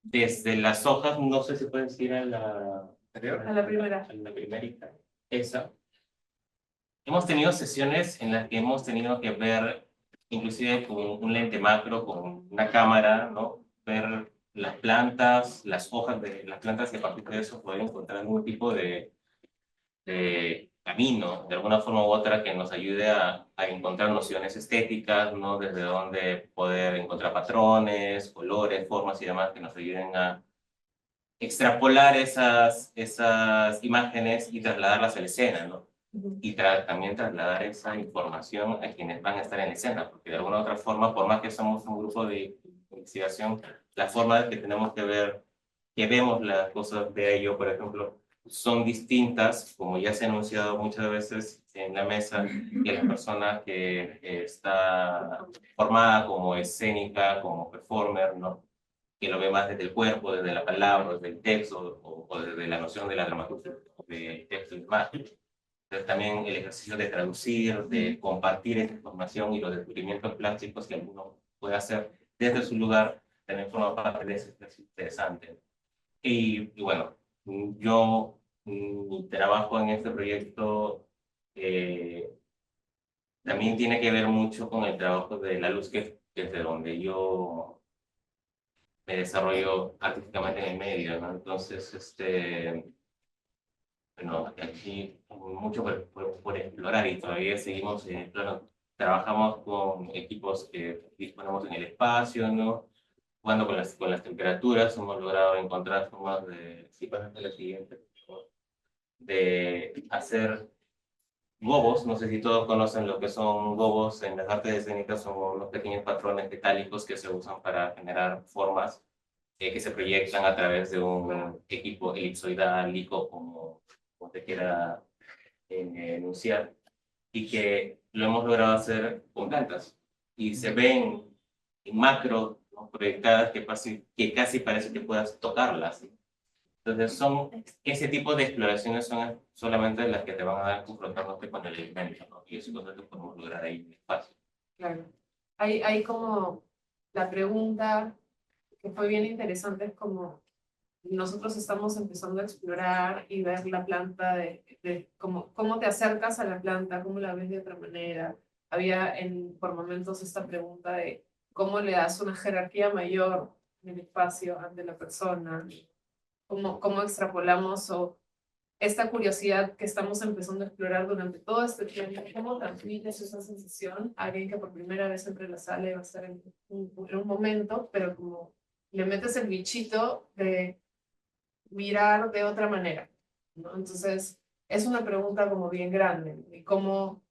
desde las hojas, no sé si puedes ir a la A la primera. a la primerita, esa. Hemos tenido sesiones en las que hemos tenido que ver, inclusive con un lente macro, con una cámara, ¿no? Ver las plantas, las hojas de las plantas y a partir de eso poder encontrar algún tipo de camino, de alguna forma u otra, que nos ayude a encontrar nociones estéticas, ¿no? Desde donde poder encontrar patrones, colores, formas y demás que nos ayuden a extrapolar esas imágenes y trasladarlas a la escena, ¿no? Y también trasladar esa información a quienes van a estar en la escena, porque de alguna u otra forma, por más que somos un grupo de investigación, la forma que tenemos que ver, que vemos las cosas de ello, por ejemplo, son distintas, como ya se ha anunciado muchas veces en la mesa, que la persona que está formada como escénica, como performer, ¿no? Que lo ve más desde el cuerpo, desde la palabra, desde el texto, o desde la noción de la dramaturgia, del texto y demás. Pero también el ejercicio de traducir, de compartir esta información y los descubrimientos plásticos que uno puede hacer desde su lugar, también forma parte de ese ejercicio interesante. Y bueno, yo trabajo en este proyecto también tiene que ver mucho con el trabajo de la luz, que es de donde yo me desarrollo artísticamente en el medio, ¿no? Entonces, bueno, aquí mucho por explorar y todavía seguimos explorando. Trabajamos con equipos que disponemos en el espacio, ¿no? Jugando con las temperaturas, hemos logrado encontrar formas de, sí, pasarte la siguiente, por favor, de hacer gobos. No sé si todos conocen lo que son gobos en las artes escénicas, son unos pequeños patrones metálicos que se usan para generar formas que se proyectan a través de un equipo elipsoidal, como te quiera enunciar, y que lo hemos logrado hacer con plantas. Y se ven en macro, ¿no? Proyectadas que casi parece que puedas tocarlas. Entonces, ese tipo de exploraciones son solamente las que te van a dar confrontándote con el elemento, ¿no? Y eso es lo que podemos lograr ahí en el espacio. Claro. Hay como la pregunta que fue bien interesante, es como nosotros estamos empezando a explorar y ver la planta de cómo te acercas a la planta, cómo la ves de otra manera. Había por momentos esta pregunta de cómo le das una jerarquía mayor en el espacio ante la persona, cómo extrapolamos o esta curiosidad que estamos empezando a explorar durante todo este tiempo, cómo transmites esa sensación a alguien que por primera vez entra en la sala y va a estar en un momento, pero como le metes el bichito de mirar de otra manera, ¿no? Entonces, es una pregunta como bien grande, y cómo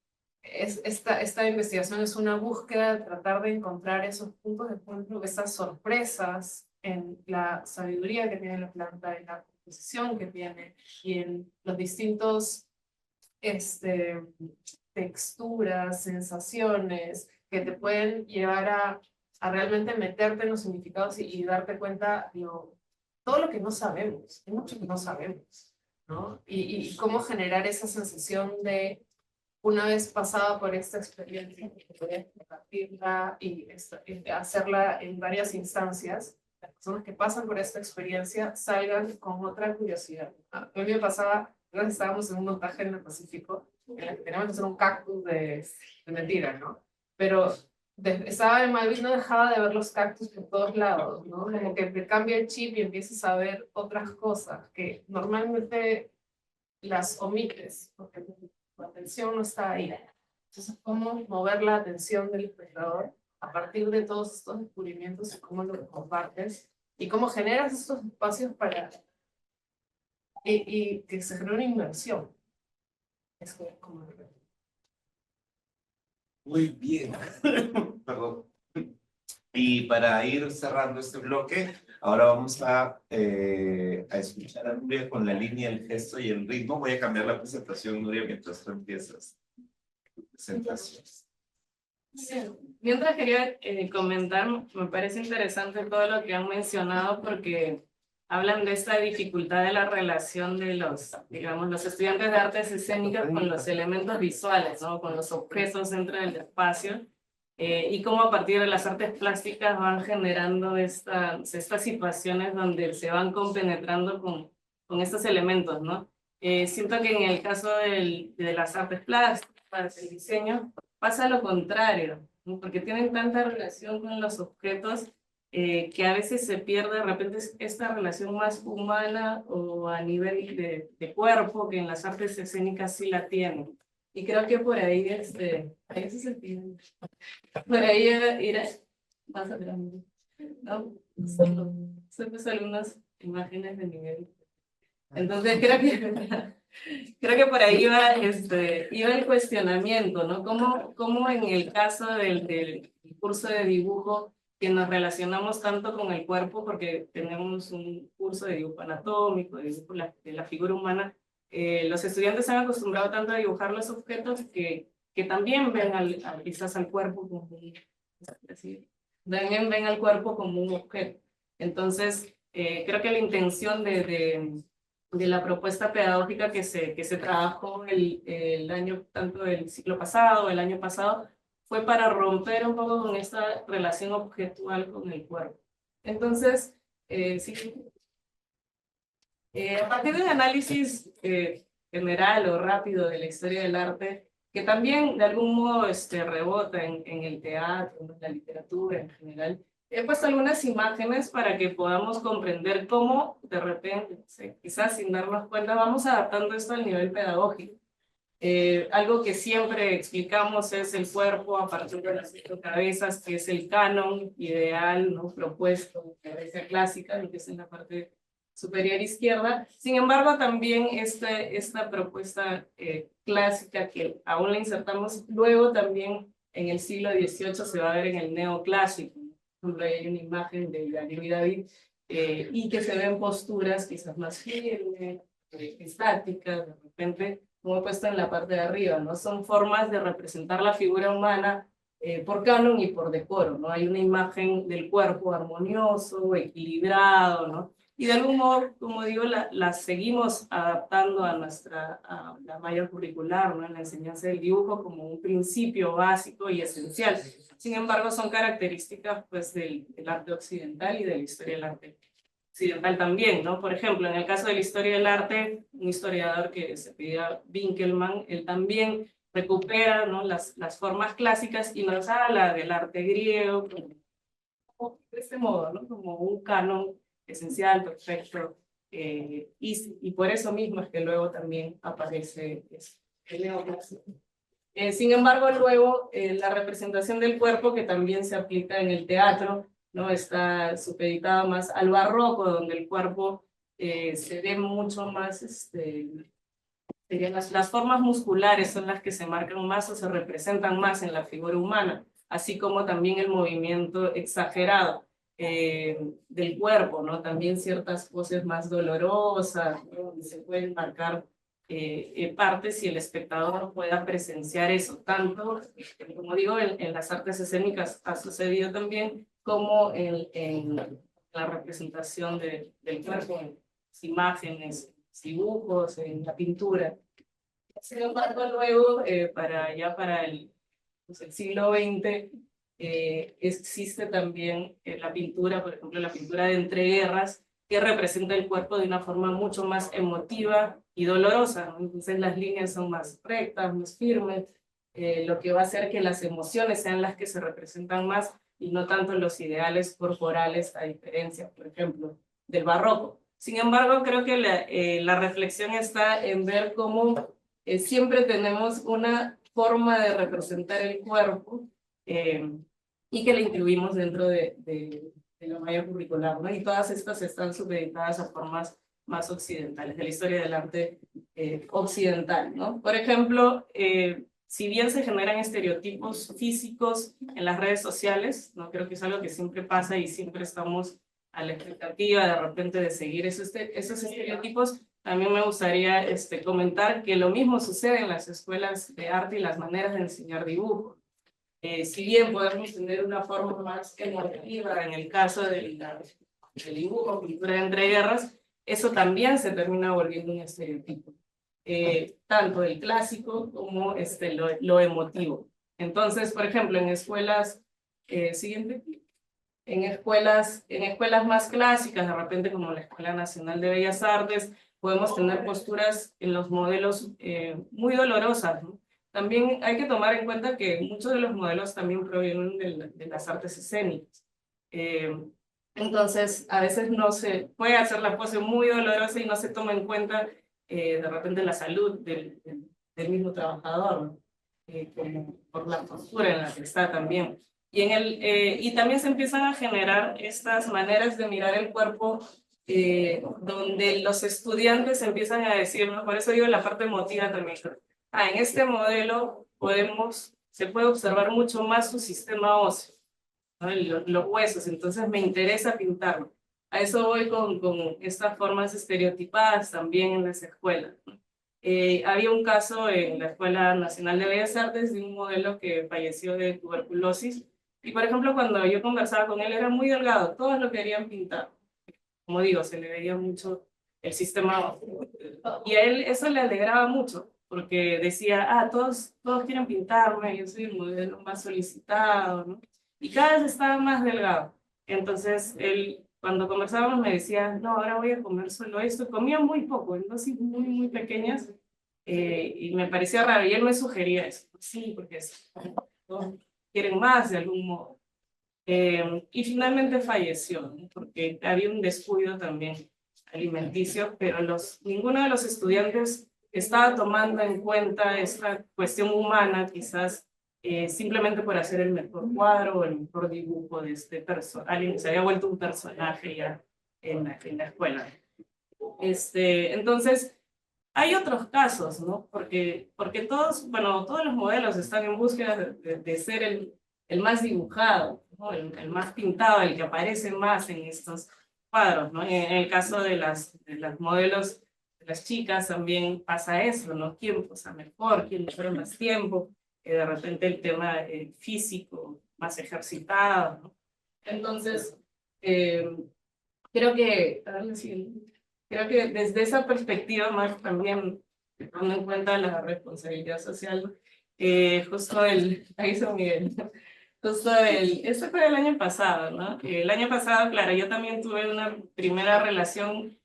esta investigación es una búsqueda de tratar de encontrar esos puntos de encuentro, esas sorpresas en la sabiduría que tiene la planta, en la composición que tiene y en los distintos texturas, sensaciones que te pueden llevar a realmente meterte en los significados y darte cuenta de todo lo que no sabemos, hay mucho que no sabemos, ¿no? Y cómo generar esa sensación de, una vez pasada por esta experiencia, poder compartirla y hacerla en varias instancias, las personas que pasan por esta experiencia salgan con otra curiosidad. A mí me pasaba, estábamos en un montaje en el Pacífico, en el que teníamos que hacer un cactus de mentira, ¿no? Pero estaba en Madrid, no dejaba de ver los cactus por todos lados, ¿no? Como que te cambia el chip y empiezas a ver otras cosas que normalmente las omites, porque tu atención no está ahí. Entonces, ¿cómo mover la atención del espectador a partir de todos estos descubrimientos y cómo lo compartes y cómo generas estos espacios para y que se genere una inversión? Es como... Muy bien. Perdón. Y para ir cerrando este bloque, ahora vamos a escuchar a Nuria con la línea, el gesto y el ritmo. Voy a cambiar la presentación, Nuria, mientras tú empiezas tu presentación. Sí. Mientras quería comentar, me parece interesante todo lo que han mencionado porque hablan de esta dificultad de la relación de digamos, los estudiantes de artes escénicas con los elementos visuales, ¿no? Con los objetos dentro del espacio, y cómo a partir de las artes plásticas van generando estas situaciones donde se van compenetrando con estos elementos, ¿no? Siento que en el caso de las artes plásticas, el diseño, pasa lo contrario, ¿no? Porque tienen tanta relación con los objetos que a veces se pierde de repente esta relación más humana o a nivel de cuerpo, que en las artes escénicas sí la tienen. Y creo que por ahí, ahí se sentía, por ahí ir más atrás, ¿no? Son algunas imágenes de nivel. Entonces creo que por ahí iba el cuestionamiento, ¿no? ¿Cómo en el caso del curso de dibujo, que nos relacionamos tanto con el cuerpo, porque tenemos un curso de dibujo anatómico, de dibujo de la figura humana, los estudiantes se han acostumbrado tanto a dibujar los objetos que también ven quizás al cuerpo como también ven al cuerpo como un objeto. Entonces, creo que la intención de de la propuesta pedagógica que se trabajó el año, tanto el ciclo pasado, el año pasado, fue para romper un poco con esta relación objetual con el cuerpo. Entonces, sí, a partir de un análisis general o rápido de la historia del arte, que también de algún modo rebota en el teatro, en la literatura en general, he puesto algunas imágenes para que podamos comprender cómo de repente, quizás sin darnos cuenta, vamos adaptando esto al nivel pedagógico. Algo que siempre explicamos es el cuerpo a partir de las 5 cabezas, que es el canon ideal, ¿no? Propuesto de la Grecia clásica, que es en la parte superior izquierda. Sin embargo, también esta propuesta clásica que aún la insertamos luego también en el siglo XVIII se va a ver en el neoclásico. Por ejemplo, hay una imagen de Galileo y David y que se ven posturas quizás más firmes, estáticas, de repente, como he puesto en la parte de arriba, ¿no? Son formas de representar la figura humana por canon y por decoro, ¿no? Hay una imagen del cuerpo armonioso, equilibrado, ¿no? Y de algún modo, como digo, la seguimos adaptando a la malla curricular, ¿no? En la enseñanza del dibujo como un principio básico y esencial. Sin embargo, son características pues, del arte occidental y de la historia del arte occidental también, ¿no? Por ejemplo, en el caso de la historia del arte, un historiador que se pedía Winkelmann, él también recupera, ¿no? las formas clásicas y nos habla del arte griego como de este modo, ¿no? Como un canon esencial, perfecto, y por eso mismo es que luego también aparece el neoclásico. Sin embargo, luego la representación del cuerpo, que también se aplica en el teatro, ¿no? Está supeditada más al barroco, donde el cuerpo se ve mucho más, serían las formas musculares son las que se marcan más o se representan más en la figura humana, así como también el movimiento exagerado del cuerpo, ¿no? También ciertas poses más dolorosas, ¿no? Donde se pueden marcar partes y el espectador no pueda presenciar eso, tanto, como digo, en las artes escénicas ha sucedido también, como en la representación del cuerpo, en las imágenes, dibujos, en la pintura. Sin embargo, luego, para el siglo XX, existe también la pintura, por ejemplo, la pintura de entreguerras, que representa el cuerpo de una forma mucho más emotiva y dolorosa, ¿no? Entonces las líneas son más rectas, más firmes, lo que va a hacer que las emociones sean las que se representan más y no tanto los ideales corporales, a diferencia, por ejemplo, del barroco. Sin embargo, creo que la reflexión está en ver cómo siempre tenemos una forma de representar el cuerpo y que la incluimos dentro de la malla curricular, ¿no? Y todas estas están supeditadas a formas más occidentales, de la historia del arte occidental, ¿no? Por ejemplo, si bien se generan estereotipos físicos en las redes sociales, ¿no? Creo que es algo que siempre pasa y siempre estamos a la expectativa de repente de seguir esos estereotipos. También me gustaría comentar que lo mismo sucede en las escuelas de arte y las maneras de enseñar dibujo. Si bien podemos tener una forma más emotiva en el caso del dibujo, pintura de entreguerras, eso también se termina volviendo un estereotipo, tanto el clásico como lo emotivo. Entonces, por ejemplo, en escuelas, siguiente, en escuelas más clásicas, de repente como la Escuela Nacional de Bellas Artes, podemos tener posturas en los modelos muy dolorosas, ¿no? También hay que tomar en cuenta que muchos de los modelos también provienen de las artes escénicas. Entonces, a veces no se puede hacer la pose muy dolorosa y no se toma en cuenta de repente la salud del mismo trabajador, ¿no? Como por la postura en la que está también. Y también se empiezan a generar estas maneras de mirar el cuerpo donde los estudiantes empiezan a decir, ¿no? Por eso digo la parte emotiva también. En este modelo se puede observar mucho más su sistema óseo, ¿no? Los huesos, entonces me interesa pintarlo. A eso voy con estas formas estereotipadas también en las escuelas, ¿no? Había un caso en la Escuela Nacional de Bellas Artes de un modelo que falleció de tuberculosis, y por ejemplo cuando yo conversaba con él era muy delgado, todos lo querían pintar. Como digo, se le veía mucho el sistema. Y a él eso le alegraba mucho, porque decía, todos quieren pintarme, yo soy el modelo más solicitado, ¿no? Y cada vez estaba más delgado. Entonces, él, cuando conversábamos, me decía, no, ahora voy a comer solo esto. Comía muy poco, en dosis muy pequeñas, y me parecía raro, y él me sugería eso. Sí, porque todos quieren más de algún modo. Y finalmente falleció, ¿no? Porque había un descuido también alimenticio, pero ninguno de los estudiantes estaba tomando en cuenta esta cuestión humana, quizás simplemente por hacer el mejor cuadro o el mejor dibujo de este personaje. Alguien se había vuelto un personaje ya en la escuela. Entonces, hay otros casos, ¿no? Porque todos los modelos están en búsqueda de ser el más dibujado, ¿no? El más pintado, el que aparece más en estos cuadros, ¿no? En el caso de las modelos, de las chicas también pasa eso, ¿no? ¿Quién posa mejor? ¿Quién dura más tiempo? De repente el tema físico, más ejercitado, ¿no? Entonces, creo que, a ver, creo que desde esa perspectiva más también, tomando en cuenta la responsabilidad social, justo ahí está Miguel, esto fue el año pasado, ¿no? El año pasado, claro, yo también tuve una primera relación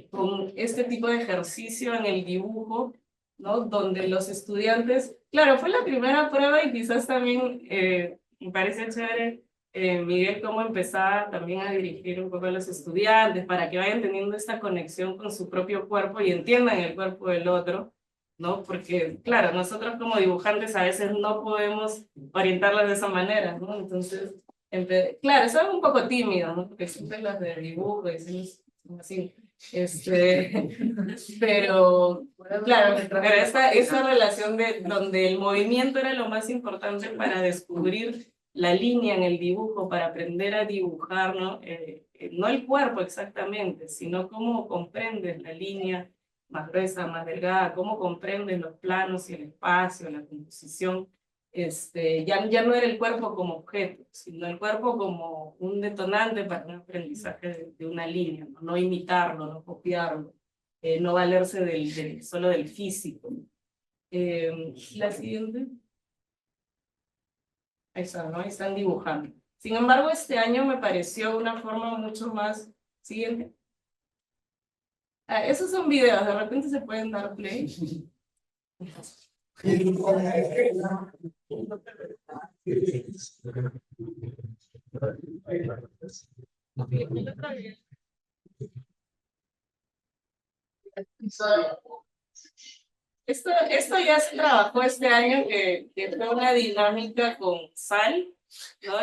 con este tipo de ejercicio en el dibujo, ¿no? Donde los estudiantes, claro, fue la primera prueba y quizás también me parece chévere, Miguel, cómo empezaba también a dirigir un poco a los estudiantes para que vayan teniendo esta conexión con su propio cuerpo y entiendan el cuerpo del otro, ¿no? Porque, claro, nosotros como dibujantes a veces no podemos orientarlas de esa manera, ¿no? Entonces, claro, son un poco tímidos, ¿no? Porque siempre las de dibujo y así, pero, claro, era esa relación donde el movimiento era lo más importante para descubrir la línea en el dibujo, para aprender a dibujar, ¿no? No el cuerpo exactamente, sino cómo comprendes la línea más gruesa, más delgada, cómo comprendes los planos y el espacio, la composición. Ya no era el cuerpo como objeto, sino el cuerpo como un detonante para un aprendizaje de una línea, ¿no? No imitarlo, no copiarlo, no valerse solo del físico. La siguiente. Ahí están, ¿no? Ahí están dibujando. Sin embargo, este año me pareció una forma mucho más... Siguiente. Esos son videos, de repente se pueden dar play. Esto ya se trabajó este año, que fue una dinámica con sal, ¿no?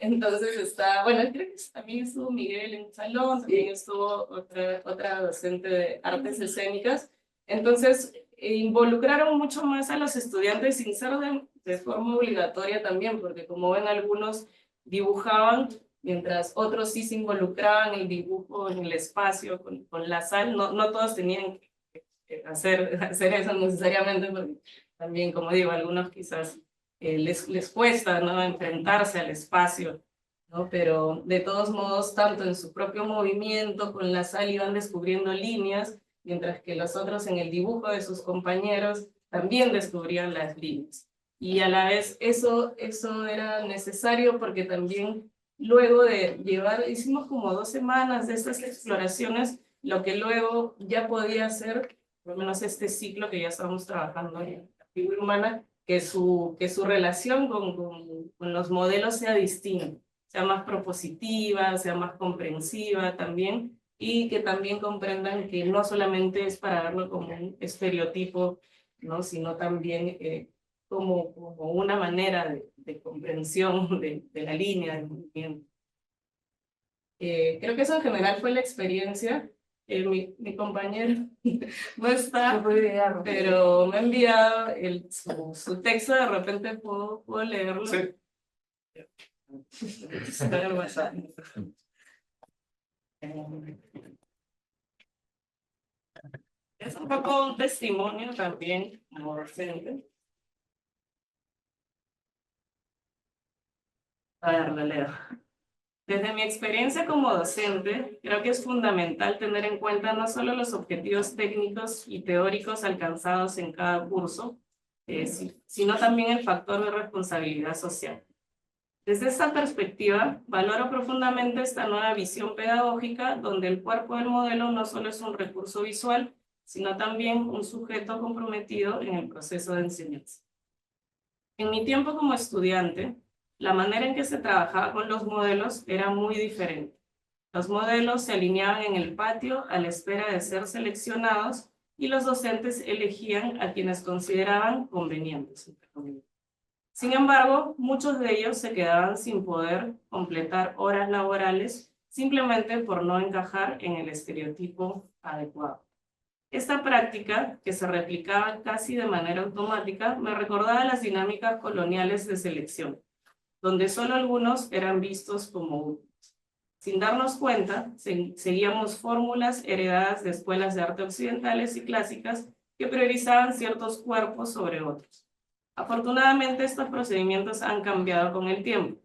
Entonces bueno, creo que también estuvo Miguel en el salón, también estuvo otra docente de artes escénicas. Entonces, involucraron mucho más a los estudiantes sin ser de forma obligatoria también, porque como ven, algunos dibujaban, mientras otros sí se involucraban en el dibujo, en el espacio, con la sal. No todos tenían que hacer eso necesariamente, porque también, como digo, algunos quizás les cuesta, ¿no? Enfrentarse al espacio, ¿no? Pero de todos modos, tanto en su propio movimiento con la sal iban descubriendo líneas, mientras que los otros en el dibujo de sus compañeros también descubrían las líneas. Y a la vez eso era necesario porque también luego de hicimos como 2 semanas de estas exploraciones, lo que luego ya podía ser, por lo menos este ciclo que ya estamos trabajando en la figura humana, que su relación con los modelos sea distinta, sea más propositiva, sea más comprensiva también, y que también comprendan que no solamente es para verlo como un estereotipo, ¿no? Sino también como una manera de comprensión de la línea del movimiento. Creo que eso en general fue la experiencia. Mi compañero no está, pero me ha enviado su texto, de repente puedo leerlo. Sí. Es un poco un testimonio también como docente. A ver, lo leo. Desde mi experiencia como docente, creo que es fundamental tener en cuenta no solo los objetivos técnicos y teóricos alcanzados en cada curso, sino también el factor de responsabilidad social. Desde esta perspectiva, valoro profundamente esta nueva visión pedagógica donde el cuerpo del modelo no solo es un recurso visual, sino también un sujeto comprometido en el proceso de enseñanza. En mi tiempo como estudiante, la manera en que se trabajaba con los modelos era muy diferente. Los modelos se alineaban en el patio a la espera de ser seleccionados y los docentes elegían a quienes consideraban convenientes. Sin embargo, muchos de ellos se quedaban sin poder completar horas laborales simplemente por no encajar en el estereotipo adecuado. Esta práctica, que se replicaba casi de manera automática, me recordaba las dinámicas coloniales de selección, donde solo algunos eran vistos como útiles. Sin darnos cuenta, seguíamos fórmulas heredadas de escuelas de arte occidentales y clásicas que priorizaban ciertos cuerpos sobre otros. Afortunadamente, estos procedimientos han cambiado con el tiempo.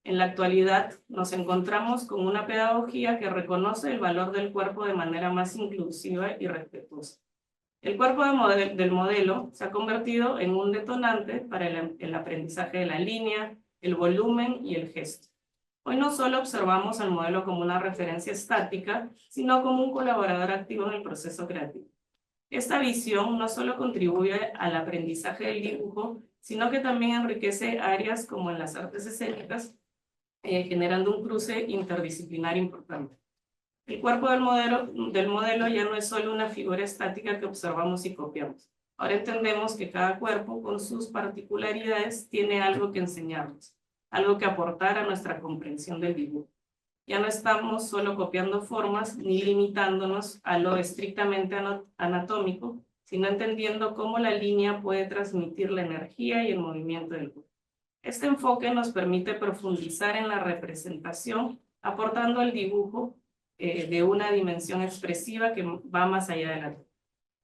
En la actualidad, nos encontramos con una pedagogía que reconoce el valor del cuerpo de manera más inclusiva y respetuosa. El cuerpo del modelo se ha convertido en un detonante para el aprendizaje de la línea, el volumen y el gesto. Hoy no solo observamos al modelo como una referencia estática, sino como un colaborador activo en el proceso creativo. Esta visión no solo contribuye al aprendizaje del dibujo, sino que también enriquece áreas como en las artes escénicas, generando un cruce interdisciplinar importante. El cuerpo del modelo ya no es solo una figura estática que observamos y copiamos. Ahora entendemos que cada cuerpo, con sus particularidades, tiene algo que enseñarnos, algo que aportar a nuestra comprensión del dibujo. Ya no estamos solo copiando formas ni limitándonos a lo estrictamente anatómico, sino entendiendo cómo la línea puede transmitir la energía y el movimiento del cuerpo. Este enfoque nos permite profundizar en la representación, aportando al dibujo de una dimensión expresiva que va más allá de la técnica.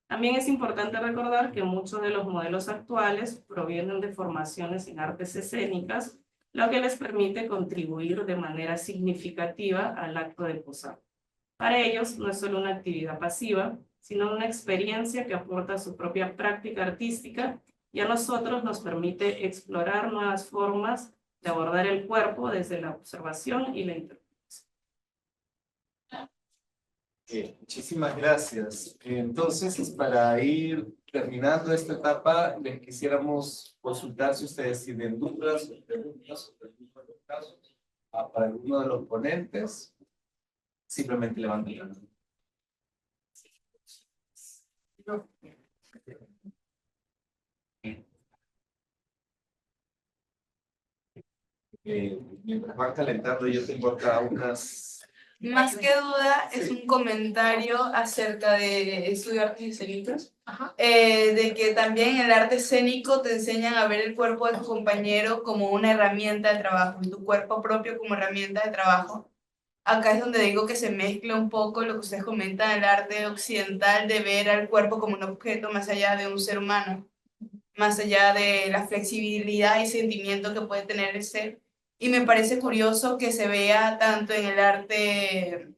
También es importante recordar que muchos de los modelos actuales provienen de formaciones en artes escénicas, lo que les permite contribuir de manera significativa al acto de posar. Para ellos no es solo una actividad pasiva, sino una experiencia que aporta su propia práctica artística y a nosotros nos permite explorar nuevas formas de abordar el cuerpo desde la observación y la interpretación. Muchísimas gracias. Entonces, para ir terminando esta etapa, les quisiéramos consultar si ustedes tienen dudas o preguntas sobre alguno de los casos. Para alguno de los ponentes, simplemente levanten la mano. Mientras van calentando, yo tengo acá unas... Más que duda, es un comentario acerca de estudiar artes escénicas, de que también en el arte escénico te enseñan a ver el cuerpo de tu compañero como una herramienta de trabajo, y tu cuerpo propio como herramienta de trabajo. Acá es donde digo que se mezcla un poco lo que ustedes comentan en el arte occidental de ver al cuerpo como un objeto más allá de un ser humano, más allá de la flexibilidad y sentimiento que puede tener el ser. Y me parece curioso que se vea tanto en el arte,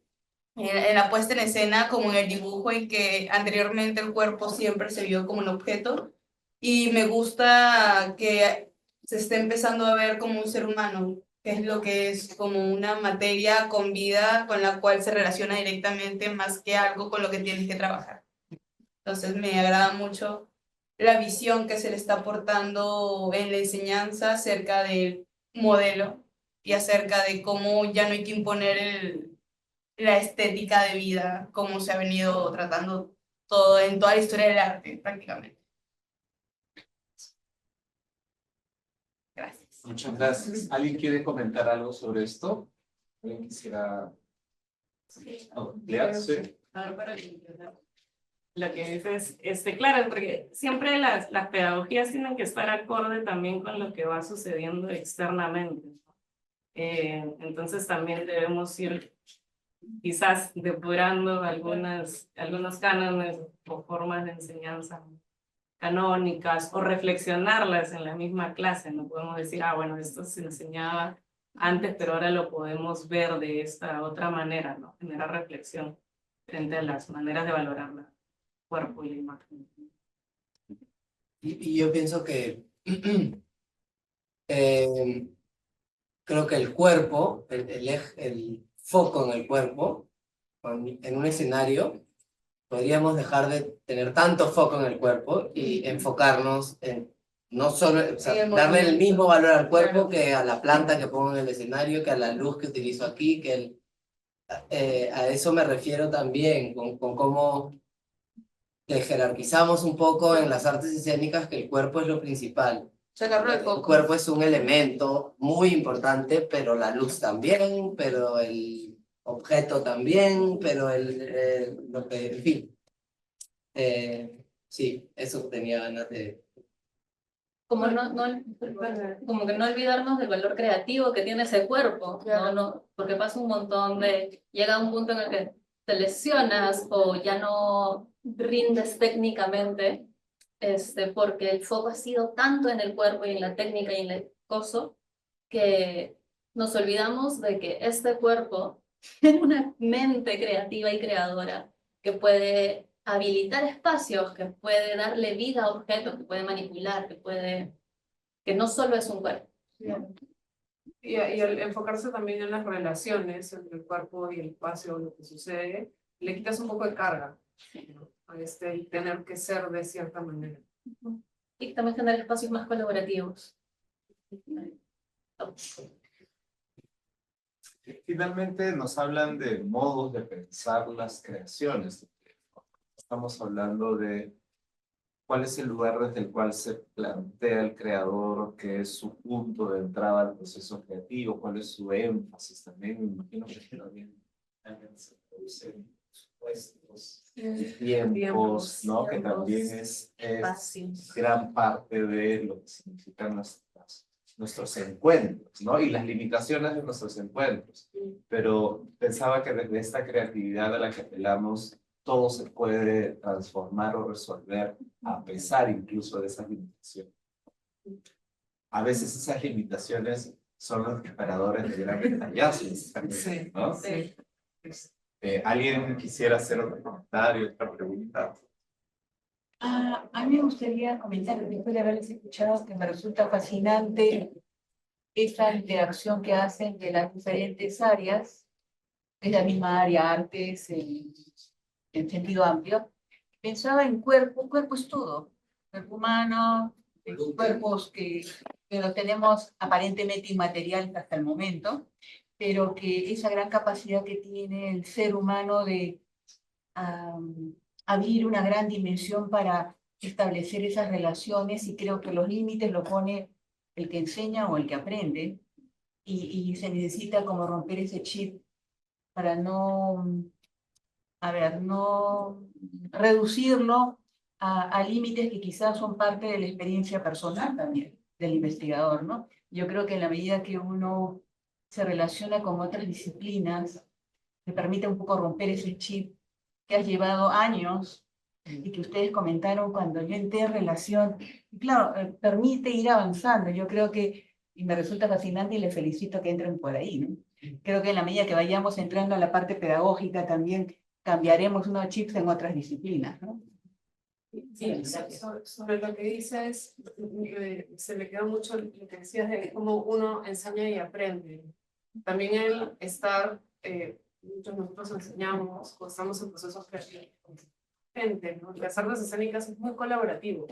en la puesta en escena, como en el dibujo, en que anteriormente el cuerpo siempre se vio como un objeto. Y me gusta que se esté empezando a ver como un ser humano, que es lo que es, como una materia con vida con la cual se relaciona directamente más que algo con lo que tienes que trabajar. Entonces me agrada mucho la visión que se le está aportando en la enseñanza acerca del modelo y acerca de cómo ya no hay que imponer la estética de vida, como se ha venido tratando todo en toda la historia del arte, prácticamente. Gracias. Muchas gracias. ¿Alguien quiere comentar algo sobre esto? ¿Alguien quisiera ampliarse? Lo que dices, claro, porque siempre las pedagogías tienen que estar acorde también con lo que va sucediendo externamente. Entonces también debemos ir quizás depurando algunos cánones o formas de enseñanza canónicas o reflexionarlas en la misma clase. No podemos decir, bueno, esto se enseñaba antes, pero ahora lo podemos ver de esta otra manera, ¿no? Generar reflexión frente a las maneras de valorar el cuerpo y la imagen. Y yo pienso que creo que el cuerpo, el foco en el cuerpo, en un escenario, podríamos dejar de tener tanto foco en el cuerpo y enfocarnos en no solo, o sea, En el darle el movimiento. mismo valor al cuerpo Claro. que a la planta que pongo en el escenario, que a la luz que utilizo aquí, a eso me refiero también, con cómo que jerarquizamos un poco en las artes escénicas que el cuerpo es lo principal. Sacarlo de El foco. cuerpo es un elemento muy importante, pero la luz también, pero el objeto también, pero lo que, en fin. Sí, eso tenía ganas de... Como, como que no olvidarnos del valor creativo que tiene ese cuerpo, Claro. ¿no? Porque pasa un montón llega un punto en el que te lesionas o ya no rindes técnicamente, porque el foco ha sido tanto en el cuerpo y en la técnica y en el coso, que nos olvidamos de que este cuerpo tiene una mente creativa y creadora que puede habilitar espacios, que puede darle vida a objetos, que puede manipular, que no solo es un cuerpo. Y al enfocarse también en las relaciones entre el cuerpo y el espacio, lo que sucede, le quitas un poco de carga, ¿no? El tener que ser de cierta manera. Y también generar espacios más colaborativos. Finalmente nos hablan de modos de pensar las creaciones. Estamos hablando de cuál es el lugar desde el cual se plantea el creador, qué es su punto de entrada al proceso creativo, cuál es su énfasis también. Me imagino que también se producen supuestos tiempos, ¿no? Que también es gran parte de lo que significan nuestros encuentros, ¿no? Y las limitaciones de nuestros encuentros. Pero pensaba que desde esta creatividad a la que apelamos, todo se puede transformar o resolver a pesar incluso de esas limitaciones. A veces esas limitaciones son los disparadores de grandes hallazgos, ¿no? Sí. ¿Alguien quisiera hacer otro comentario, otra pregunta? A mí me gustaría comentar, después de haberles escuchado, que me resulta fascinante esa interacción que hacen de las diferentes áreas, es la misma área, artes, en sentido amplio. Pensaba en cuerpo es todo, cuerpo humano, cuerpos que lo tenemos aparentemente inmateriales hasta el momento, pero que esa gran capacidad que tiene el ser humano de abrir una gran dimensión para establecer esas relaciones, y creo que los límites lo pone el que enseña o el que aprende, y se necesita como romper ese chip para no reducirlo a límites que quizás son parte de la experiencia personal también del investigador, ¿no? Yo creo que en la medida que uno se relaciona con otras disciplinas, te permite un poco romper ese chip que has llevado años y que ustedes comentaron cuando yo entré en relación. Y claro, permite ir avanzando. Yo creo que, y me resulta fascinante y les felicito que entren por ahí, ¿no? Creo que en la medida que vayamos entrando a la parte pedagógica también cambiaremos unos chips en otras disciplinas, ¿no? Sí, sobre lo que dices, se me quedó mucho lo que decías de cómo uno enseña y aprende. También el estar, muchos de nosotros enseñamos o estamos en procesos creativos con gente, ¿no? Las artes escénicas es muy colaborativo,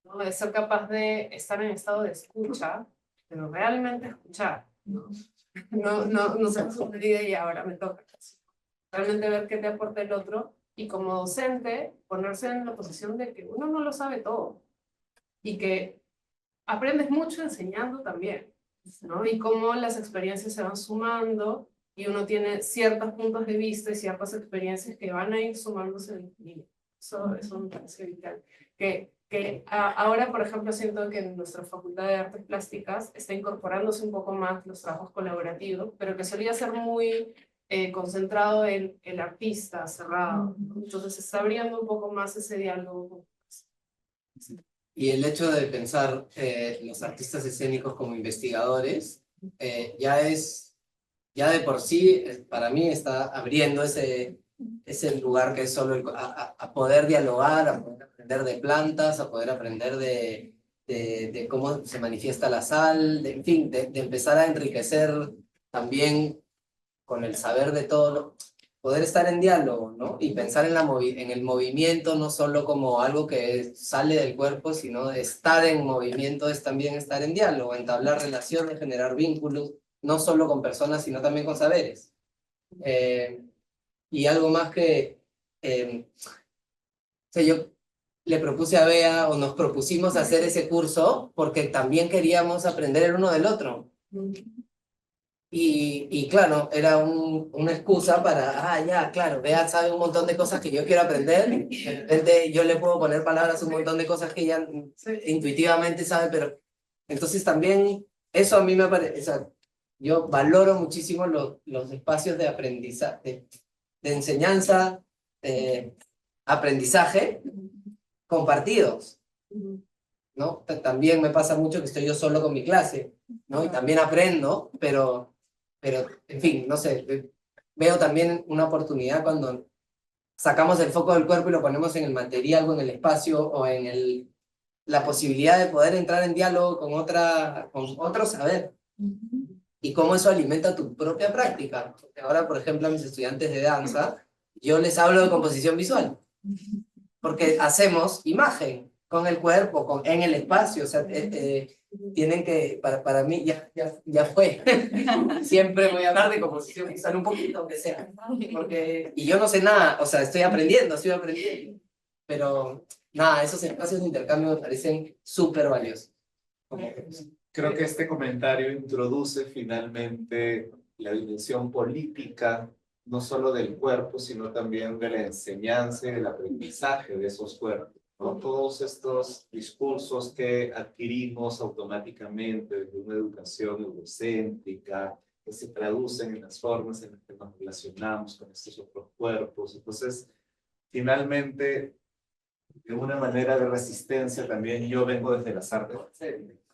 ¿no? De ser capaz de estar en estado de escucha, pero realmente escuchar, ¿no? No se nos olvide y ahora me toca. Realmente ver qué te aporta el otro y como docente ponerse en la posición de que uno no lo sabe todo y que aprendes mucho enseñando también, ¿no? Y cómo las experiencias se van sumando y uno tiene ciertos puntos de vista y ciertas experiencias que van a ir sumándose en el camino. Eso me parece vital. Ahora, por ejemplo, siento que en nuestra Facultad de Artes Plásticas está incorporándose un poco más los trabajos colaborativos, pero que solía ser muy concentrado en el artista cerrado, ¿no? Entonces se está abriendo un poco más ese diálogo. Y el hecho de pensar los artistas escénicos como investigadores ya de por sí, para mí está abriendo ese lugar que es solo a poder dialogar, a poder aprender de plantas, a poder aprender de cómo se manifiesta la sal, en fin, de empezar a enriquecer también con el saber de todo, poder estar en diálogo, ¿no? Y pensar en el movimiento no solo como algo que sale del cuerpo, sino estar en movimiento es también estar en diálogo, entablar relaciones, generar vínculos, no solo con personas, sino también con saberes. Y algo más que, o sea, yo le propuse a Bea, o nos propusimos hacer ese curso, porque también queríamos aprender el uno del otro. Y claro, era una excusa para, ya, claro, Bea sabe un montón de cosas que yo quiero aprender, de repente yo le puedo poner palabras a un montón de cosas que ella intuitivamente sabe, pero entonces también eso a mí me parece, o sea, yo valoro muchísimo los espacios de aprendizaje, de enseñanza, aprendizaje compartidos, ¿no? También me pasa mucho que estoy yo solo con mi clase, ¿no? Y también aprendo, pero en fin, no sé, veo también una oportunidad cuando sacamos el foco del cuerpo y lo ponemos en el material o en el espacio o en la posibilidad de poder entrar en diálogo con otro saber. Y cómo eso alimenta tu propia práctica. Porque ahora, por ejemplo, a mis estudiantes de danza, yo les hablo de composición visual. Porque hacemos imagen con el cuerpo, en el espacio. O sea, tienen que, para mí, ya fue. Siempre voy a hablar de composición visual un poquito, aunque sea. Y yo no sé nada, o sea, estoy aprendiendo. Pero nada, esos espacios de intercambio me parecen súper valiosos. Creo que este comentario introduce finalmente la dimensión política, no solo del cuerpo, sino también de la enseñanza y del aprendizaje de esos cuerpos, ¿no? Todos estos discursos que adquirimos automáticamente desde una educación eurocéntrica, que se traducen en las formas en las que nos relacionamos con estos otros cuerpos. Entonces, finalmente, de una manera de resistencia también yo vengo desde las artes.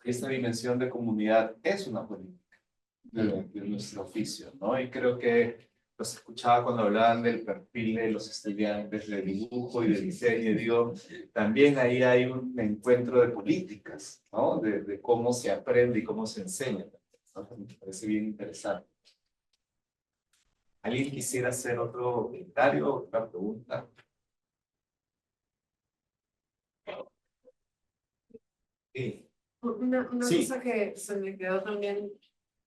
Esta dimensión de comunidad es una política de nuestro oficio, ¿no? Y creo que los escuchaba cuando hablaban del perfil de los estudiantes de dibujo y de diseño, y digo, también ahí hay un encuentro de políticas, ¿no? De cómo se aprende y cómo se enseña, ¿no? Me parece bien interesante. ¿Alguien quisiera hacer otro comentario, otra pregunta? Sí. Una Sí. cosa que se me quedó también,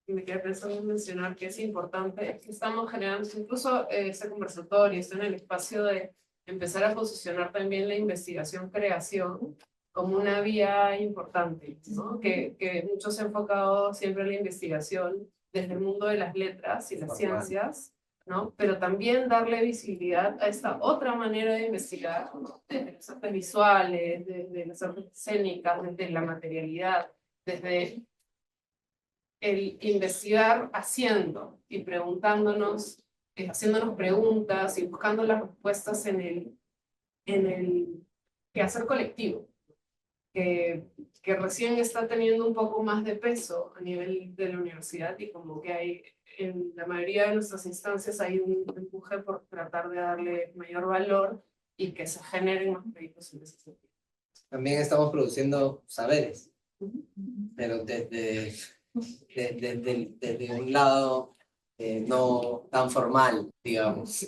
y me quedé pensando en mencionar que es importante, es que estamos generando, incluso este conversatorio, está en el espacio de empezar a posicionar también la investigación-creación como una vía importante, ¿no? Que muchos se han enfocado siempre en la investigación desde el mundo de las letras y las ciencias, ¿no? Pero también darle visibilidad a esta otra manera de investigar, ¿no? Desde las artes visuales, desde las artes escénicas, desde la materialidad, desde el investigar haciendo y preguntándonos, haciéndonos preguntas y buscando las respuestas en el quehacer colectivo, que recién está teniendo un poco más de peso a nivel de la universidad y como que hay, en la mayoría de nuestras instancias hay un empuje por tratar de darle mayor valor y que se generen más proyectos en ese sentido. También estamos produciendo saberes, pero desde un lado no tan formal, digamos,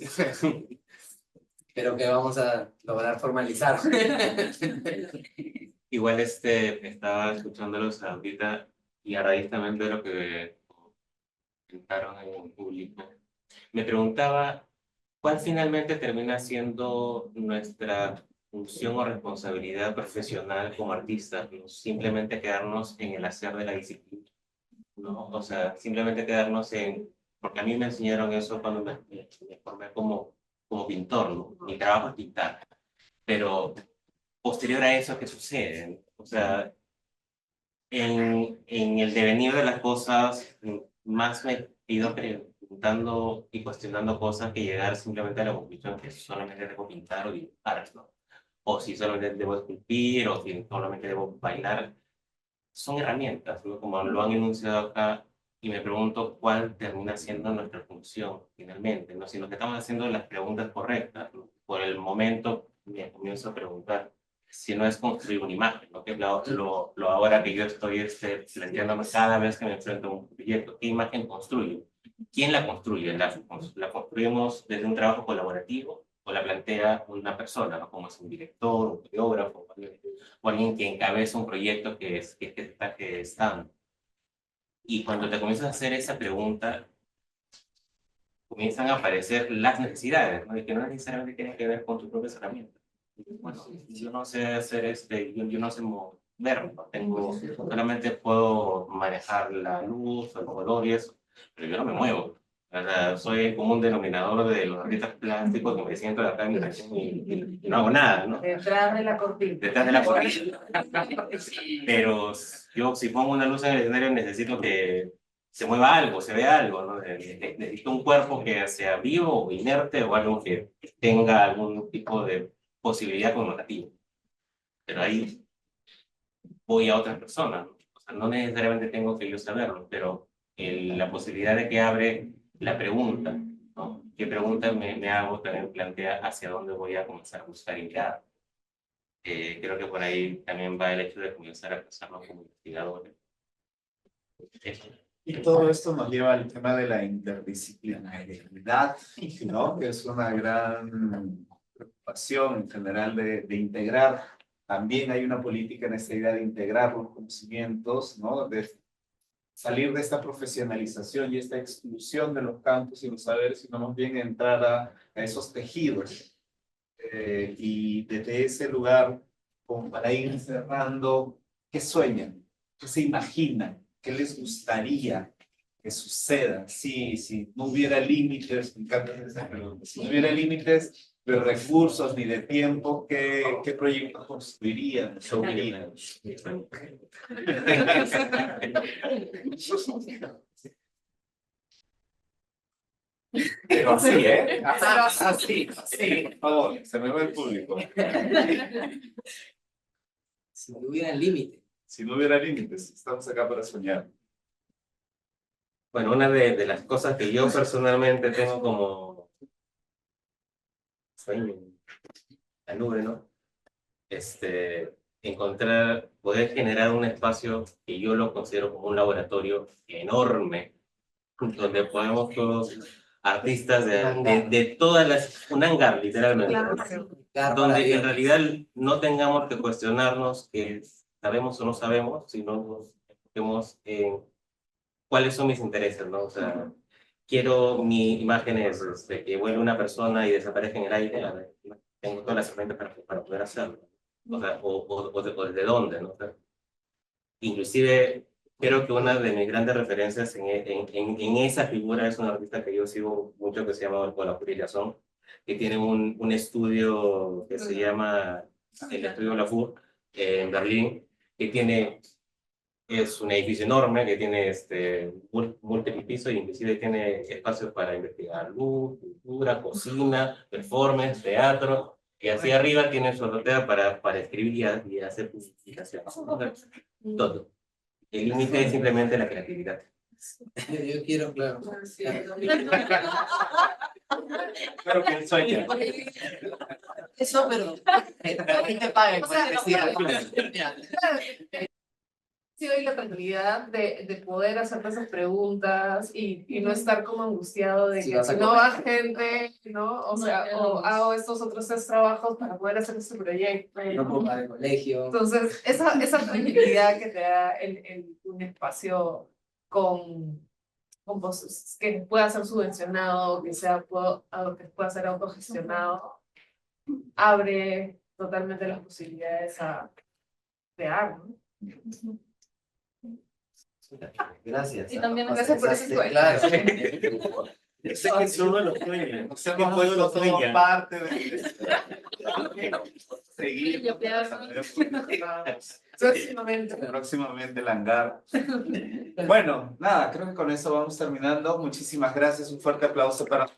pero que vamos a lograr formalizar. Igual estaba escuchándolos ahorita y a raíz también de lo que comentaron en público, me preguntaba cuál finalmente termina siendo nuestra función o responsabilidad profesional como artistas, ¿no? Simplemente quedarnos en el hacer de la disciplina, ¿no? O sea, simplemente quedarnos porque a mí me enseñaron eso cuando me formé como pintor, ¿no? Mi trabajo es pintar, pero posterior a eso, ¿qué sucede? O sea, en el devenir de las cosas, más me he ido preguntando y cuestionando cosas que llegar simplemente a la conclusión que solamente debo pintar o dibujar, ¿no? O si solamente debo esculpir, o si solamente debo bailar. Son herramientas, ¿no? Como lo han enunciado acá, y me pregunto cuál termina siendo nuestra función finalmente, ¿no? Si nos estamos haciendo las preguntas correctas, ¿no? Por el momento me comienzo a preguntar si no es construir una imagen, ¿no? Que es lo ahora que yo estoy planteándome cada vez que me enfrento a un proyecto. ¿Qué imagen construyo? ¿Quién la construye? ¿La construimos desde un trabajo colaborativo o la plantea una persona, ¿no? Como es un director, un coreógrafo, o alguien que encabeza un proyecto que está gestando? Y cuando te comienzas a hacer esa pregunta, comienzan a aparecer las necesidades, ¿no? Y que no necesariamente tienen que ver con tus propias herramientas. Bueno, yo no sé hacer yo no sé moverme, ¿no? Solamente puedo manejar la luz, el color y eso, pero yo no me muevo. O sea, soy el común denominador de los artistas plásticos que me siento acá en mi región y no hago nada, ¿no? Detrás de la cortina. Detrás de la cortina. Pero yo, si pongo una luz en el escenario, necesito que se mueva algo, se vea algo, ¿no? Necesito un cuerpo que sea vivo o inerte o algo que tenga algún tipo de posibilidad connotativa. Pero ahí voy a otras personas, ¿no? O sea, no necesariamente tengo que yo saberlo, pero la posibilidad de que abre la pregunta, ¿no? ¿Qué pregunta me hago? También plantea hacia dónde voy a comenzar a buscar y mirar. Creo que por ahí también va el hecho de comenzar a pensarnos como investigadores. Eso. Y todo esto nos lleva al tema de la interdisciplinariedad, ¿no? Que es una gran preocupación en general de integrar. También hay una política en esta idea de integrar los conocimientos, ¿no? De salir de esta profesionalización y esta exclusión de los campos y los saberes, sino más bien entrar a esos tejidos. Y desde ese lugar, como para ir cerrando, ¿qué sueñan? ¿Qué se imaginan? ¿Qué les gustaría que suceda? Si no hubiera límites, me encanta esa pregunta, si no hubiera límites de recursos ni de tiempo, ¿qué proyectos construirían? Pero así, ¿eh? Así, por favor, se me va el público. Si no hubiera límite. Si no hubiera límites, estamos acá para soñar. Bueno, una de las cosas que yo personalmente tengo como sueño, la nube, ¿no? Encontrar, poder generar un espacio que yo lo considero como un laboratorio enorme, donde podemos todos, artistas de todas las, un hangar, literalmente, donde en realidad no tengamos que cuestionarnos que sabemos o no sabemos, sino nos enfoquemos en cuáles son mis intereses, ¿no? O sea, quiero mi imagen es que vuelva una persona y desaparezca en el aire, a ver, tengo todas las herramientas para poder hacerlo. O sea, o desde dónde, ¿no? O sea, inclusive, creo que una de mis grandes referencias en esa figura es un artista que yo sigo mucho que se llama Olafur Eliasson, que tiene un estudio que se llama el Estudio Olafur en Berlín, que tiene... Es un edificio enorme que tiene múltiples pisos y inclusive tiene espacios para investigar luz, cultura, cocina, performance, teatro. Y así arriba tiene su azotea para escribir y hacer publicaciones. Todo. El límite es simplemente la creatividad. Yo quiero, claro. Claro que él sueña. Eso, pero también te paguen por Sí, doy la tranquilidad de poder hacerte esas preguntas y no estar como angustiado de Sí, que vas a si no comer. va gente, ¿no? O sea, o hago estos otros 3 trabajos para poder hacer este proyecto. No puedo pagar el colegio. Entonces, esa tranquilidad que te da un espacio que pueda ser subvencionado, que pueda ser autogestionado, abre totalmente las posibilidades a crear, ¿no? Gracias. Y también gracias por ese sueño. Claro. Sé que todo lo sueña. O sea, que puedo ser parte de seguir. Yo pienso. Próximamente el hangar. Bueno, nada, creo que con eso vamos terminando. Muchísimas gracias. Un fuerte aplauso para.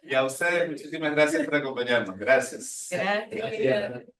Y a ustedes, muchísimas gracias por acompañarnos. Gracias. Gracias.